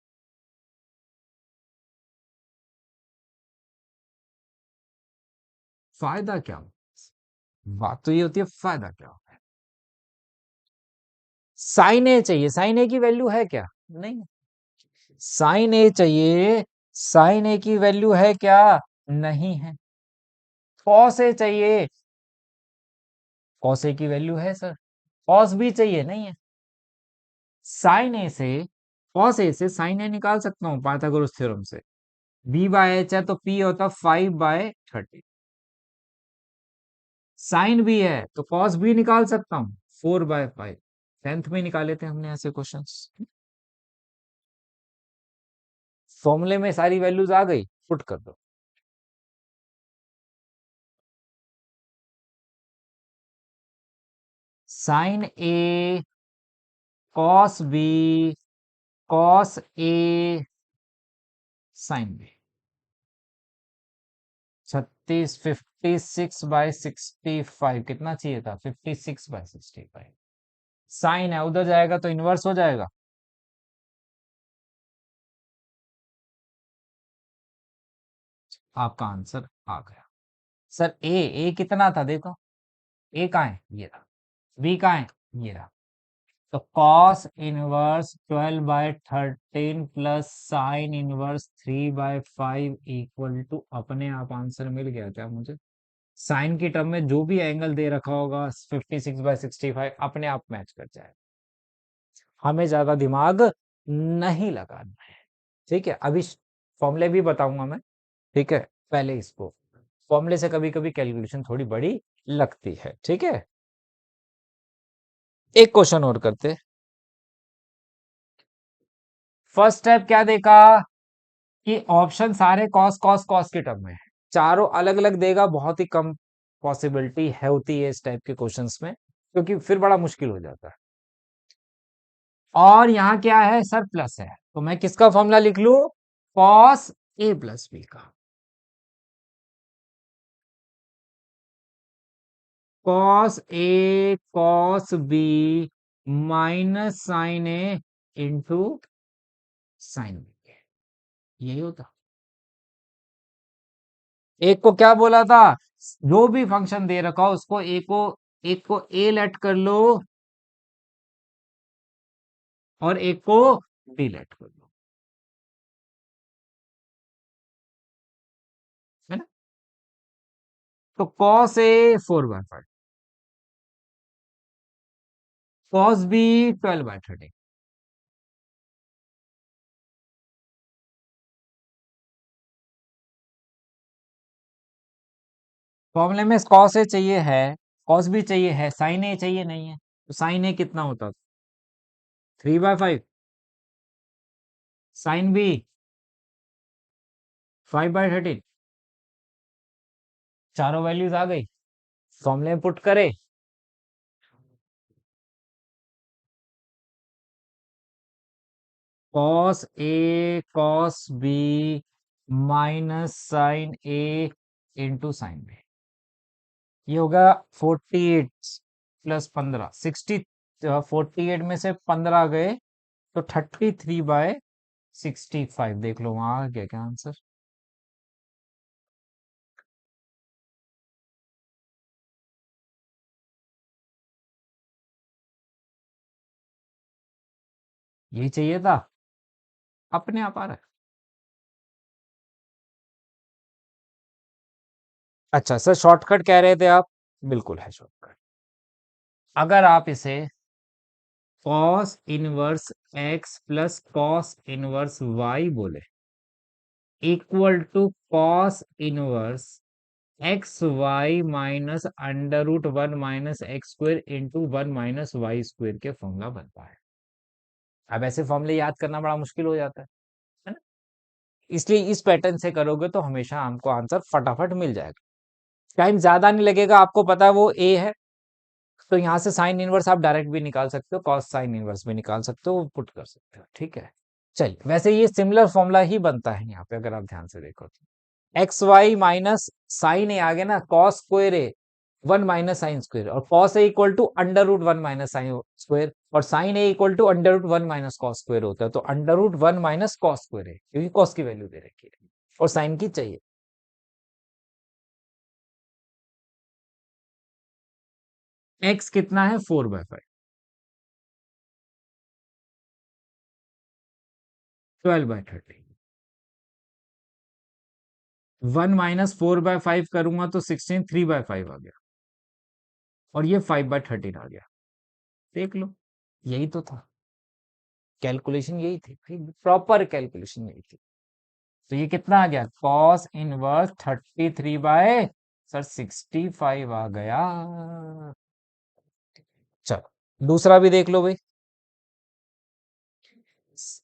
फायदा क्या हो? बात तो ये होती है फायदा क्या हो? साइन ए चाहिए, साइन ए की वैल्यू है क्या? नहीं। साइन ए चाहिए, साइन ए की वैल्यू है क्या? नहीं है। कॉस ए चाहिए, कॉस ए की वैल्यू है सर। कॉस बी चाहिए, नहीं है। साइन ए से, कॉस ए से साइन ए निकाल सकता हूं पाइथागोरस थ्योरम से। बी बाय एच है तो पी होता 5/30। साइन बी है तो कॉस बी निकाल सकता हूं 4/5। 10th में निकाले थे हमने ऐसे क्वेश्चंस। फॉर्मूले में सारी वैल्यूज आ गई, पुट कर दो। Sign A, cos B, cos A, sine B. 56/65 कितना चाहिए था? 56/65। साइन है, उधर जाएगा तो इनवर्स हो जाएगा। आपका आंसर आ गया। सर ए, ए कितना था देखो, ए कहाँ है? ये रहा। बी कहाँ है? ये रहा। तो cos inverse 12/13 plus sine inverse 3/5 equal to, अपने आप आंसर मिल गया क्या मुझे? साइन की टर्म में जो भी एंगल दे रखा होगा 56/65 अपने आप मैच कर जाएगा। हमें ज्यादा दिमाग नहीं लगाना है। ठीक है, अभी फॉर्मूले भी बताऊंगा मैं। ठीक है, पहले इसको, फॉर्मूले से कभी कभी कैलकुलेशन थोड़ी बड़ी लगती है। ठीक है, एक क्वेश्चन और करते। फर्स्ट स्टेप क्या देखा कि ऑप्शन सारे कॉस कॉस कॉस के टर्म में है। चारों अलग अलग देगा, बहुत ही कम पॉसिबिलिटी है होती है इस टाइप के क्वेश्चंस में, क्योंकि फिर बड़ा मुश्किल हो जाता है। और यहाँ क्या है सर? प्लस है, तो मैं किसका फॉर्मूला लिख लू? कॉस ए प्लस बी का। Cos A cos B minus sine A into sine B, यही होता। एक को क्या बोला था? जो भी फंक्शन दे रखा हो उसको एक को ए लेट कर लो और एक को बी लेट कर लो, है ना? तो कॉस ए 4/5, कॉस बी 12/13। फॉर्मूले में कॉस ए चाहिए है, कॉस बी चाहिए है, साइन ए चाहिए नहीं है। तो साइन ए कितना होता? 3/5। Sine B 5/13। चारों वैल्यूज आ गई, फॉर्मूले में पुट करे। Cos A cos B minus sine A into sine B, ये होगा 48 प्लस 15, 60। 48 में से 15 गए तो 33/65। देख लो वहां आ गया क्या आंसर? यही चाहिए था, अपने आप आ रहा है। अच्छा सर, शॉर्टकट कह रहे थे आप? बिल्कुल है शॉर्टकट। अगर आप इसे cos inverse x plus cos inverse Y बोले equal to cos inverse X Y minus √1 minus X square into 1 - y² के फॉर्मूला बनता है। अब ऐसे फॉर्मूले याद करना बड़ा मुश्किल हो जाता है ना? इसलिए इस पैटर्न से करोगे तो हमेशा हमको आंसर फटाफट मिल जाएगा। टाइम ज्यादा नहीं लगेगा, आपको पता है वो ए है, तो यहाँ से साइन इनवर्स आप डायरेक्ट भी निकाल सकते हो, कॉस साइन इनवर्स भी निकाल सकते हो, पुट कर सकते हो। ठीक है, चलिए, वैसे ये सिमिलर फॉर्मूला ही बनता है यहाँ पे, अगर आप ध्यान से देखो तो X Y minus sine A आ गया ना, कॉस स्क्वेयर ए 1 - sin² और cos A equal to √1 minus sine square, और sine A equal to √1 minus cos square होता है। तो √1 माइनस कॉस स्क्वेयर है, क्योंकि कॉस की वैल्यू दे रखी है और साइन की चाहिए। एक्स कितना है 4/5, 12/30। 1 - 4/5 करूंगा तो 16, 3/5 आ गया, और ये 5/13 आ गया। देख लो, यही तो था, कैलकुलेशन यही थी भाई, प्रॉपर कैलकुलेशन यही थी। तो ये कितना आ गया, कॉस इनवर्स 33 सर 65 आ गया। चलो दूसरा भी देख लो भाई,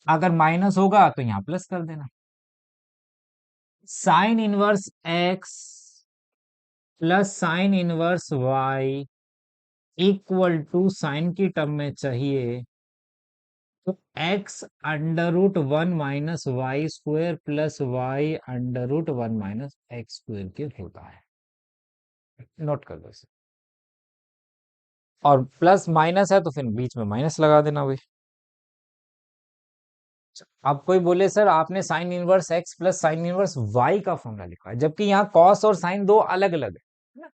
अगर माइनस होगा तो यहाँ प्लस कर देना। Sine inverse x plus sine inverse y equal to sine की टर्म में चाहिए तो x under root 1 - y² plus y under root 1 - x² के होता है। नोट कर लो इसे, और प्लस माइनस है तो फिर बीच में माइनस लगा देना भाई। अब कोई बोले सर आपने sine inverse x plus sine inverse y का फॉर्मूला लिखा है, जबकि यहाँ कॉस और साइन दो अलग अलग है ना,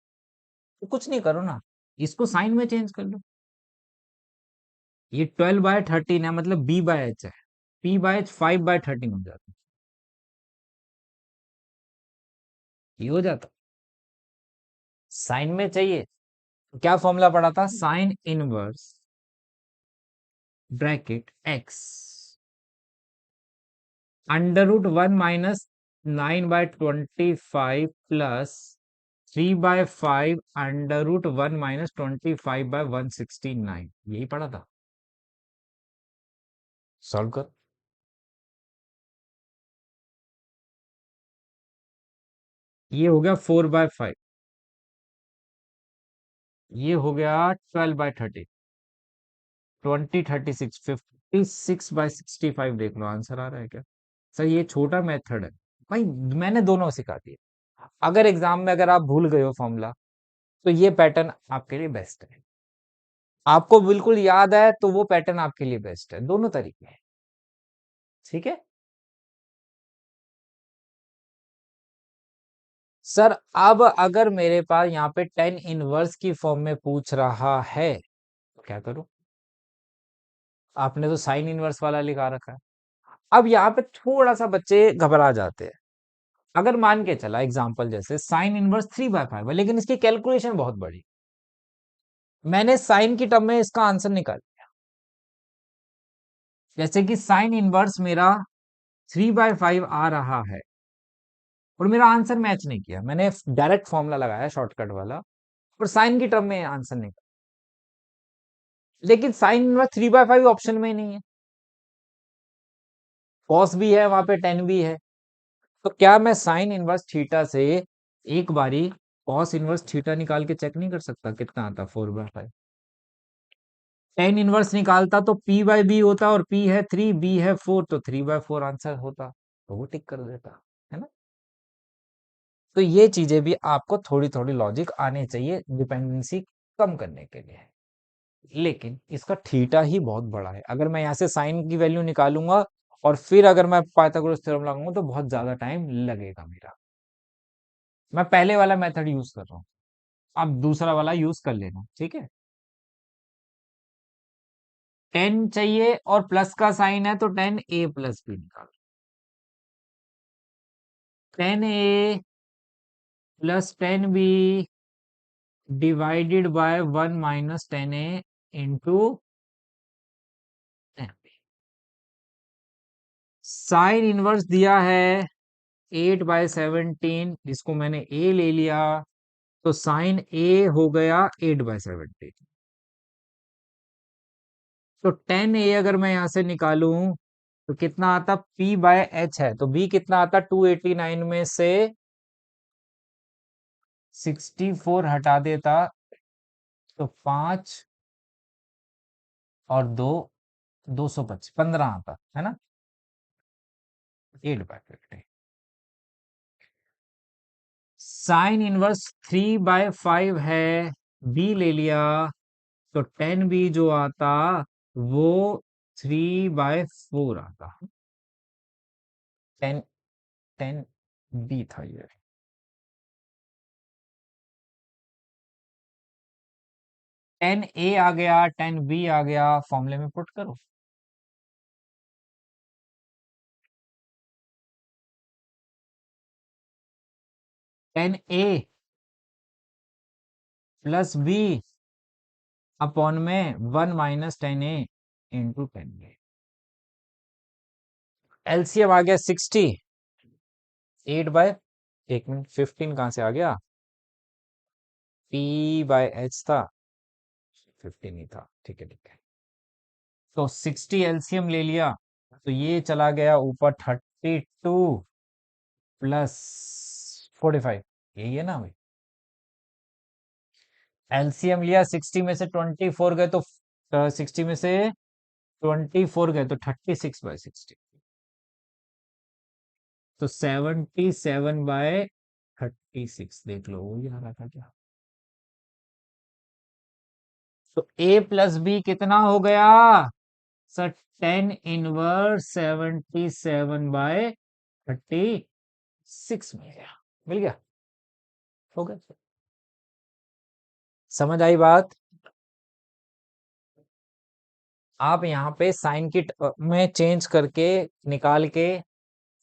तो कुछ नहीं करो ना, इसको साइन में चेंज कर लो। ये 12/13 है, मतलब b/h है, p/h 5/13 हो जाता है, ये हो जाता। साइन में चाहिए तो क्या फॉर्मूला पढ़ा था, sine inverse bracket x under root 1 - 9/25 plus 3/5 under root 1 - 25/169, यही पढ़ा था। सॉल्व कर, ये हो गया 4/5, ये हो गया 12/30, 20, 36, 56/65, देख लो आंसर आ रहा है क्या। सर ये छोटा मेथड है भाई, मैंने दोनों सिखा दिए। अगर एग्जाम में अगर आप भूल गए हो फॉर्मूला तो ये पैटर्न आपके लिए बेस्ट है, आपको बिल्कुल याद है तो वो पैटर्न आपके लिए बेस्ट है, दोनों तरीके हैं। ठीक है सर, अब अगर मेरे पास यहाँ पे टेन इनवर्स की फॉर्म में पूछ रहा है तो क्या करूं, आपने तो साइन इनवर्स वाला लिखा रखा है। अब यहाँ पे थोड़ा सा बच्चे घबरा जाते हैं, अगर मान के चला एग्जांपल जैसे साइन इनवर्स 3/5 है, लेकिन इसकी कैलकुलेशन बहुत बड़ी, मैंने साइन की टर्म में इसका आंसर निकाल लिया, जैसे कि साइन इनवर्स मेरा 3/5 आ रहा है और मेरा आंसर मैच नहीं किया, मैंने डायरेक्ट फॉर्मूला लगाया शॉर्टकट वाला और साइन की टर्म में आंसर निकाला, लेकिन साइन इनवर्स 3/5 ऑप्शन में ही नहीं है, कॉस भी है वहां पे, टेन भी है, तो क्या मैं साइन इनवर्स थीटा से एक बारी कॉस इनवर्स थीटा निकाल के चेक नहीं कर सकता कितना आता, 4/5। टेन इनवर्स निकालता तो p/b होता, और p है 3, b है 4, तो 3/4 आंसर होता, तो वो टिक कर देता है ना। तो ये चीजें भी आपको थोड़ी थोड़ी लॉजिक आनी चाहिए डिपेंडेंसी कम करने के लिए, लेकिन इसका थीटा ही बहुत बड़ा है, अगर मैं यहाँ से साइन की वैल्यू निकालूंगा और फिर अगर मैं पाइथागोरस थ्योरम लगाऊंगा तो बहुत ज्यादा टाइम लगेगा मेरा। मैं पहले वाला मेथड यूज कर रहा हूँ, आप दूसरा वाला यूज कर लेना, ठीक है। टेन चाहिए और प्लस का साइन है तो 10a+b निकालो, 10a+10b divided by 1 - 10a into 10b। Sine inverse दिया है 8/17, जिसको मैंने a ले लिया, तो साइन a हो गया 8/17, तो 10a अगर मैं यहां से निकालूं तो कितना आता, p/h है तो b कितना आता, 289 में से 64 हटा देता तो 5 और 2, 225, 15 आता है ना, 8/50। साइन इनवर्स 3/5 है, b ले लिया, तो 10b जो आता वो 3/4 आता, 10b था ये। टेन ए आ गया, टेन बी आ गया, फॉर्मूले में पुट करो। टेन ए प्लस बी अपॉन में 1 - 10 a × 10 b। एलसीएम आ गया 60। 8/, एक मिनट, 15 कहां से आ गया? P/H था, 15 ही था, ठीक है ठीक है। तो 60 एलसीएम ले लिया, तो ये चला गया ऊपर 32 प्लस 45, यही है ना भाई। एलसीएम लिया, 60 में से 24 गए तो 60 में से 24 गए तो 36/60, तो 77/36 देख लो, वो ही आ रहा था क्या? तो ए प्लस बी कितना हो गया सर? 10 इनवर्स 77/36 मिल गया, मिल गया, हो गया। समझ आई बात? आप यहाँ पे साइन की में चेंज करके निकाल के,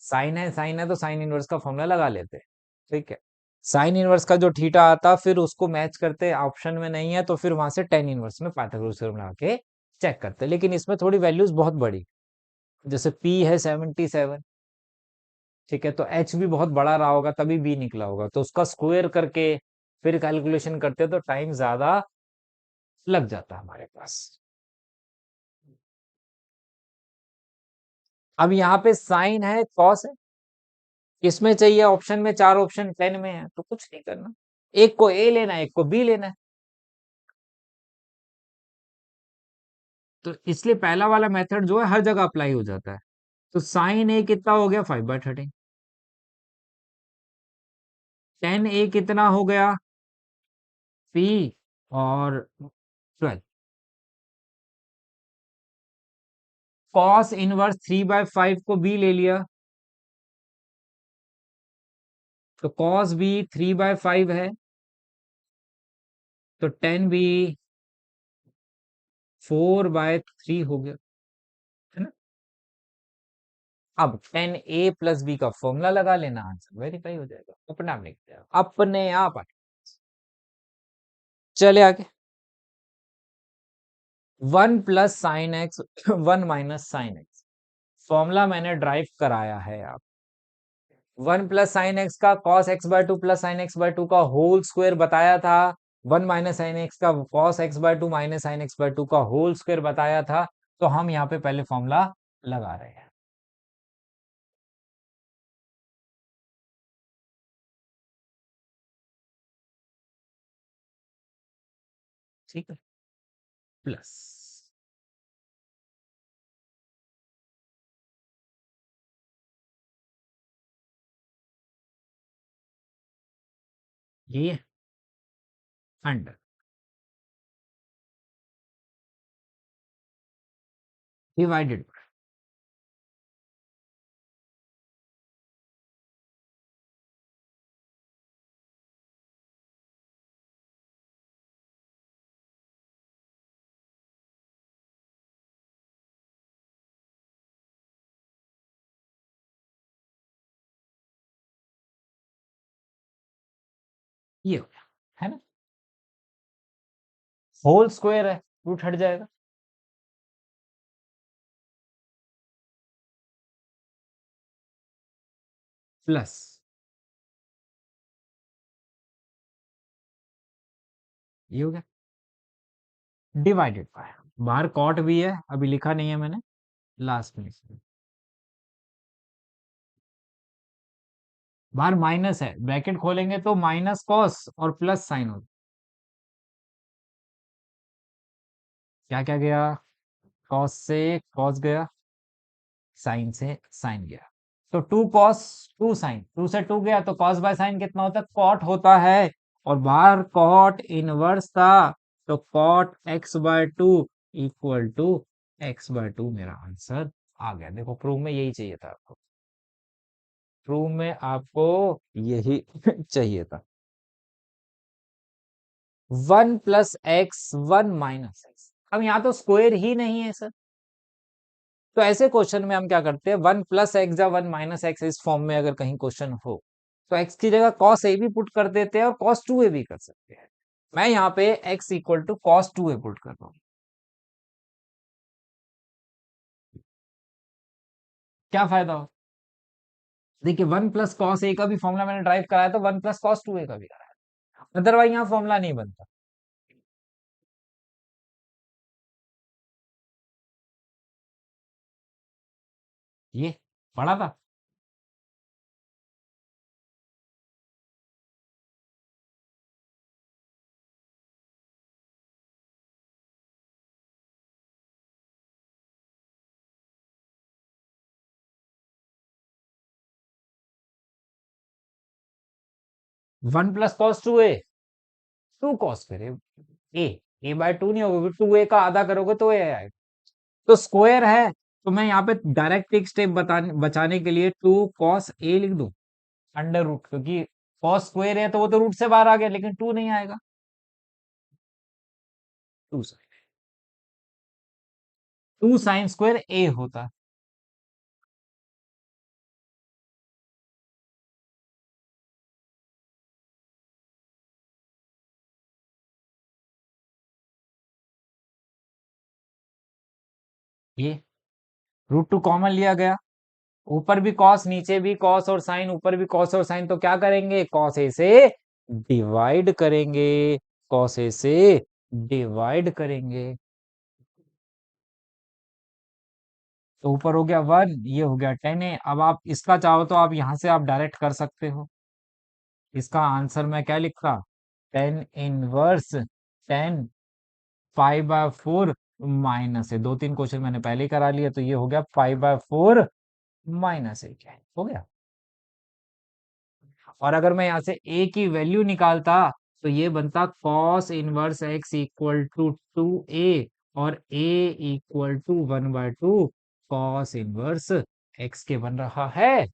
साइन है तो साइन इनवर्स का फॉर्मूला लगा लेते, ठीक है। साइन इनवर्स का जो थीटा आता फिर उसको मैच करते, ऑप्शन में नहीं है तो फिर वहां से टेन इनवर्स में पाइथागोरस थ्योरम लगा के चेक करते, लेकिन इसमें थोड़ी वैल्यूज बहुत बड़ी, जैसे पी है 77, ठीक है, तो एच भी बहुत बड़ा रहा होगा तभी बी निकला होगा, तो उसका स्क्वायर करके फिर कैलकुलेशन करते तो टाइम ज्यादा लग जाता हमारे पास। अब यहाँ पे साइन है, कॉस है, इसमें चाहिए ऑप्शन में, चार ऑप्शन 10 में है, तो कुछ नहीं करना, एक को ए लेना है, एक को बी लेना है। तो इसलिए पहला वाला मेथड जो है हर जगह अप्लाई हो जाता है। तो साइन ए कितना हो गया? 5/13। 10 a कितना हो गया? पी और 12। कॉस इनवर्स 3/5 को बी ले लिया, तो कॉस बी 3/5 है, तो 10 b 4/3 हो गया, है ना। अब 10 a + b का फॉर्मूला लगा लेना, आंसर वेरीफाई हो जाएगा, अपने आप निकल जाएगा, अपने आप आ। चले आगे। 1 + sin x 1 - sin x, formula मैंने ड्राइव कराया है आप। 1 + sin x का cos x/2 + sin x/2 का होल स्क्वायर बताया था, 1 - sin x का cos x/2 - sin x/2 का होल स्क्वायर बताया था, तो हम यहाँ पे पहले फॉर्मूला लगा रहे हैं। ठीक है, प्लस ये अंडर, डिवाइडेड, ये हो गया, है ना। होल स्क्वायर है, रूट हट जाएगा, प्लस ये हो गया, डिवाइडेड बाय, बाहर कॉट भी है, अभी लिखा नहीं है मैंने, लास्ट में लिखा है। बाहर माइनस है, ब्रैकेट खोलेंगे तो माइनस कॉस और प्लस साइन होगा, क्या क्या गया? कॉस से कॉस गया, साइन से साइन गया, तो 2 cos 2 sin, 2 से 2 गया तो cos/sin कितना होता है? कॉट होता है, और बाहर कॉट इनवर्स था, तो cot x/2 = x/2 मेरा आंसर आ गया। देखो प्रूव में यही चाहिए था आपको, प्रूव में आपको यही चाहिए था। One plus x one minus x. अब यहाँ तो स्क्वायर ही नहीं है सर, तो ऐसे क्वेश्चन में हम क्या करते हैं, वन प्लस एक्स या वन माइनस एक्स इस फॉर्म में अगर कहीं क्वेश्चन हो तो एक्स की जगह कॉस ए भी पुट कर देते हैं और कॉस टू ए भी कर सकते हैं। मैं यहाँ पे x equal to cos two A put कर रहा हूँ। क्या फायदा हो, देखिए वन प्लस कॉस ए का भी फॉर्मूला मैंने ड्राइव कराया तो वन प्लस कॉस टू ए का भी कराया, अदरवाइज यहाँ फॉर्मूला नहीं बनता। ये पढ़ा था। One plus cos two A, two cos फिर ए, ए बाय टू नहीं होगा, टू ए का आधा करोगे तो ए आएगा, तो स्क्वायर है, तो मैं यहाँ पे डायरेक्ट एक स्टेप बचाने के लिए टू कॉस ए लिख दूं अंडर रूट, क्योंकि कॉस स्क्वायर है तो वो तो रूट से बाहर आ गया, लेकिन टू नहीं आएगा, टू टू साइन स्क्वायर ए होता। ये रूट टू कॉमन लिया गया, ऊपर भी कॉस नीचे भी कॉस और साइन, ऊपर भी कॉस और साइन, तो क्या करेंगे, कॉस ए से डिवाइड करेंगे, कॉस ए से डिवाइड करेंगे, तो ऊपर हो गया वन, ये हो गया टेन ए। अब आप इसका चाहो तो आप यहां से आप डायरेक्ट कर सकते हो, इसका आंसर मैं क्या लिखा, tan inverse tan five by four minus है, दो तीन क्वेश्चन मैंने पहले ही करा लिया, तो ये हो गया फाइव बाय फोर माइनस ए, क्या हो गया। और अगर मैं यहाँ से ए की वैल्यू निकालता तो ये बनता cos inverse X equal to two A, और A equal to one by two cos inverse X के बन रहा है।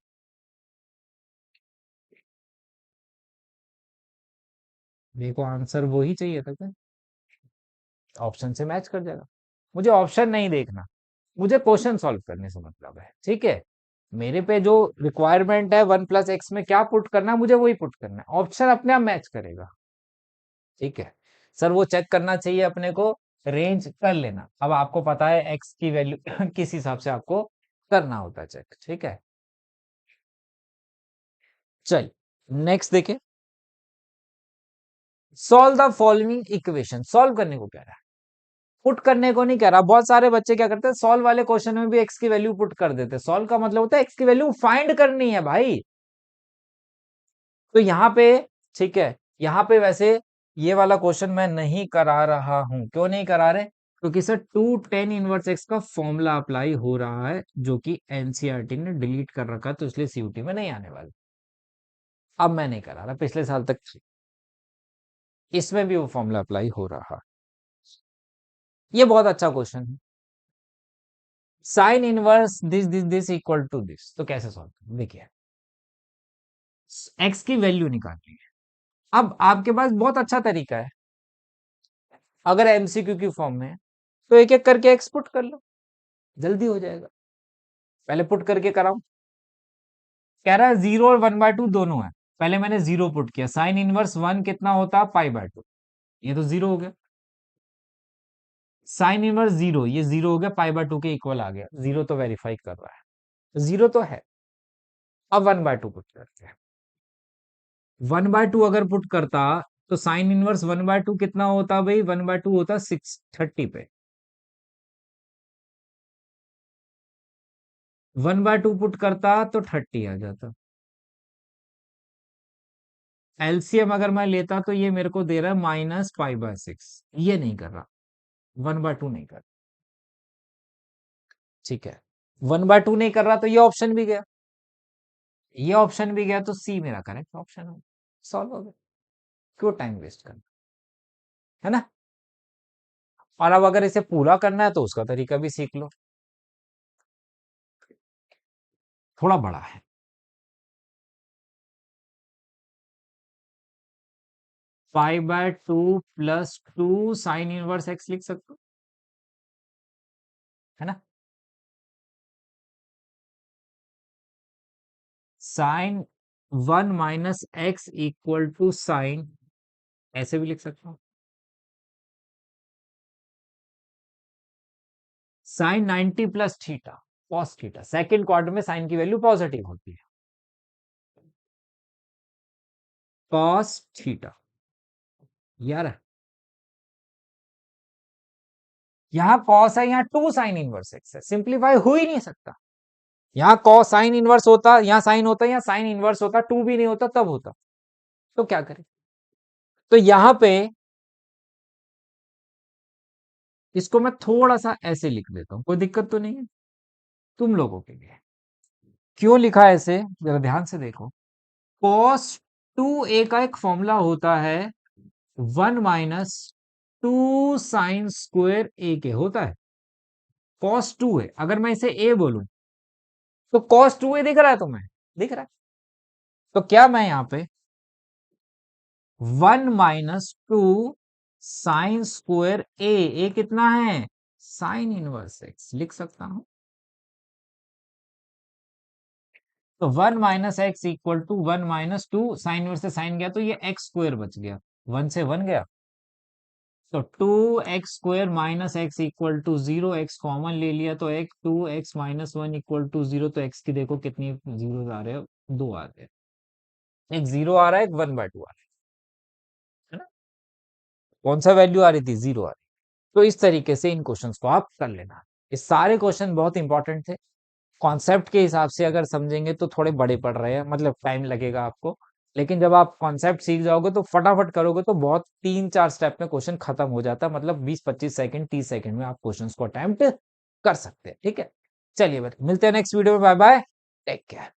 मेरे को आंसर वो ही चाहिए था क्या, ऑप्शन से मैच कर जाएगा, मुझे ऑप्शन नहीं देखना, मुझे क्वेश्चन सॉल्व करने से मतलब है, ठीक है। मेरे पे जो रिक्वायरमेंट है वन प्लस एक्स में क्या पुट करना है, मुझे वही पुट करना है, ऑप्शन अपने आप मैच करेगा, ठीक है। सर वो चेक करना चाहिए अपने को, रेंज कर लेना, अब आपको पता है एक्स की वैल्यू किस हिसाब से आपको करना होता है चेक, ठीक है। चल नेक्स्ट देखे, solve the following equation, solve करने को कह रहा है, पुट करने को नहीं कह रहा। बहुत सारे बच्चे क्या करते हैं, सॉल्व वाले क्वेश्चन में भी एक्स की वैल्यू पुट कर देते हैं, सॉल्व का मतलब होता है एक्स की वैल्यू फाइंड करनी है भाई। तो यहाँ पे ठीक है, यहाँ पे वैसे ये वाला क्वेश्चन मैं नहीं करा रहा हूं, क्यों नहीं करा रहे, क्योंकि sir two tan inverse x का फॉर्मूला अप्लाई हो रहा है जो कि एनसीईआरटी ने डिलीट कर रखा है, तो इसलिए सीयूटी में नहीं आने वाला। अब मैं नहीं करा रहा, पिछले साल तक इसमें भी वो फॉर्मूला अप्लाई हो रहा। ये बहुत अच्छा क्वेश्चन है, sine inverse this equal to this, तो कैसे सॉल्व, देखिए एक्स की वैल्यू निकालनी है। अब आपके पास बहुत अच्छा तरीका है, अगर एमसीक्यू की फॉर्म में है तो एक एक करके एक्स पुट कर लो, जल्दी हो जाएगा। पहले पुट करके कराऊं, कह रहा है जीरो और वन बाय टू दोनों है, पहले मैंने जीरो पुट किया, साइन इनवर्स वन कितना होता है पाई बाय टू, ये तो जीरो हो गया, साइन इनवर्स जीरो, ये जीरो हो गया, पाई बाय टू के इक्वल आ गया, जीरो तो वेरीफाई कर रहा है, जीरो तो है। अब वन बाय टू पुट करते हैं, वन बाय टू अगर पुट करता तो sine inverse one by to कितना होता भाई, वन बाय टू होता सिक्स थर्टी पे, वन बाय टू पुट करता तो थर्टी आ जाता, एलसीएम अगर मैं लेता तो ये मेरे को दे रहा है माइनस फाइव बाय सिक्स, ये नहीं कर रहा, वन बाय टू नहीं कर, ठीक है, वन बाय टू नहीं कर रहा तो ये ऑप्शन भी गया, ये ऑप्शन भी गया, तो सी मेरा करेक्ट ऑप्शन हो, सॉल्व हो गया, क्यों टाइम वेस्ट करना, है ना। और अब अगर इसे पूरा करना है तो उसका तरीका भी सीख लो, थोड़ा बड़ा है। पाई/2 प्लस 2 साइन इनवर्स एक्स लिख सकते हो, है ना। Sine 1 minus x equal to sine, ऐसे भी लिख सकता हूँ, sine 90 plus theta cos theta. Second quarter में साइन की वैल्यू पॉजिटिव होती है, कॉस थीटा। यार यहाँ कॉस है, यहाँ 2 साइन इनवर्स एक्स है, सिंप्लीफाई हो ही नहीं सकता। यहाँ कॉस साइन इनवर्स होता, यहाँ साइन होता, यहाँ साइन इनवर्स होता, 2 भी नहीं होता तब होता, तो क्या करें। तो यहाँ पे इसको मैं थोड़ा सा ऐसे लिख देता हूं, कोई दिक्कत तो नहीं है तुम लोगों के लिए। क्यों लिखा है ऐसे, जरा ध्यान से देखो। कॉस 2a का एक फॉर्मूला होता है 1 माइनस 2 साइन स्क्वायर ए के, होता है। कॉस 2 है, अगर मैं इसे ए बोलूं तो कॉस 2a दिख रहा है तुम्हें, दिख रहा है। तो क्या मैं यहां पे 1 माइनस 2 साइन स्क्वायर ए कितना है, साइन इनवर्स एक्स लिख सकता हूं। तो 1 minus x equal to 1 minus 2 sine inverse से साइन गया तो ये एक्स स्क्वायर बच गया, 1 से 1 गया, तो 2x² minus x equal to 0, x common ले लिया तो x 2x minus 1 equal to 0, तो x की देखो कितनी जीरो आ रहे हो, 2 आ रहे हैं, एक 0 आ रहा है, एक 1/2 आ रहा है ना। कौन सा वैल्यू आ रही थी, 0 आ रही। तो इस तरीके से इन क्वेश्चंस को आप कर लेना। ये सारे क्वेश्चन बहुत इंपॉर्टेंट थे, कॉन्सेप्ट के हिसाब से अगर समझेंगे तो थोड़े बड़े पड़ रहे हैं, मतलब टाइम लगेगा आपको। लेकिन जब आप कॉन्सेप्ट सीख जाओगे तो फटाफट करोगे तो बहुत 3-4 स्टेप में क्वेश्चन खत्म हो जाता है, मतलब 20-25 सेकंड 30 सेकंड में आप क्वेश्चंस को अटेम्प्ट कर सकते हैं। ठीक है, चलिए मिलते हैं नेक्स्ट वीडियो में, बाय बाय, टेक केयर।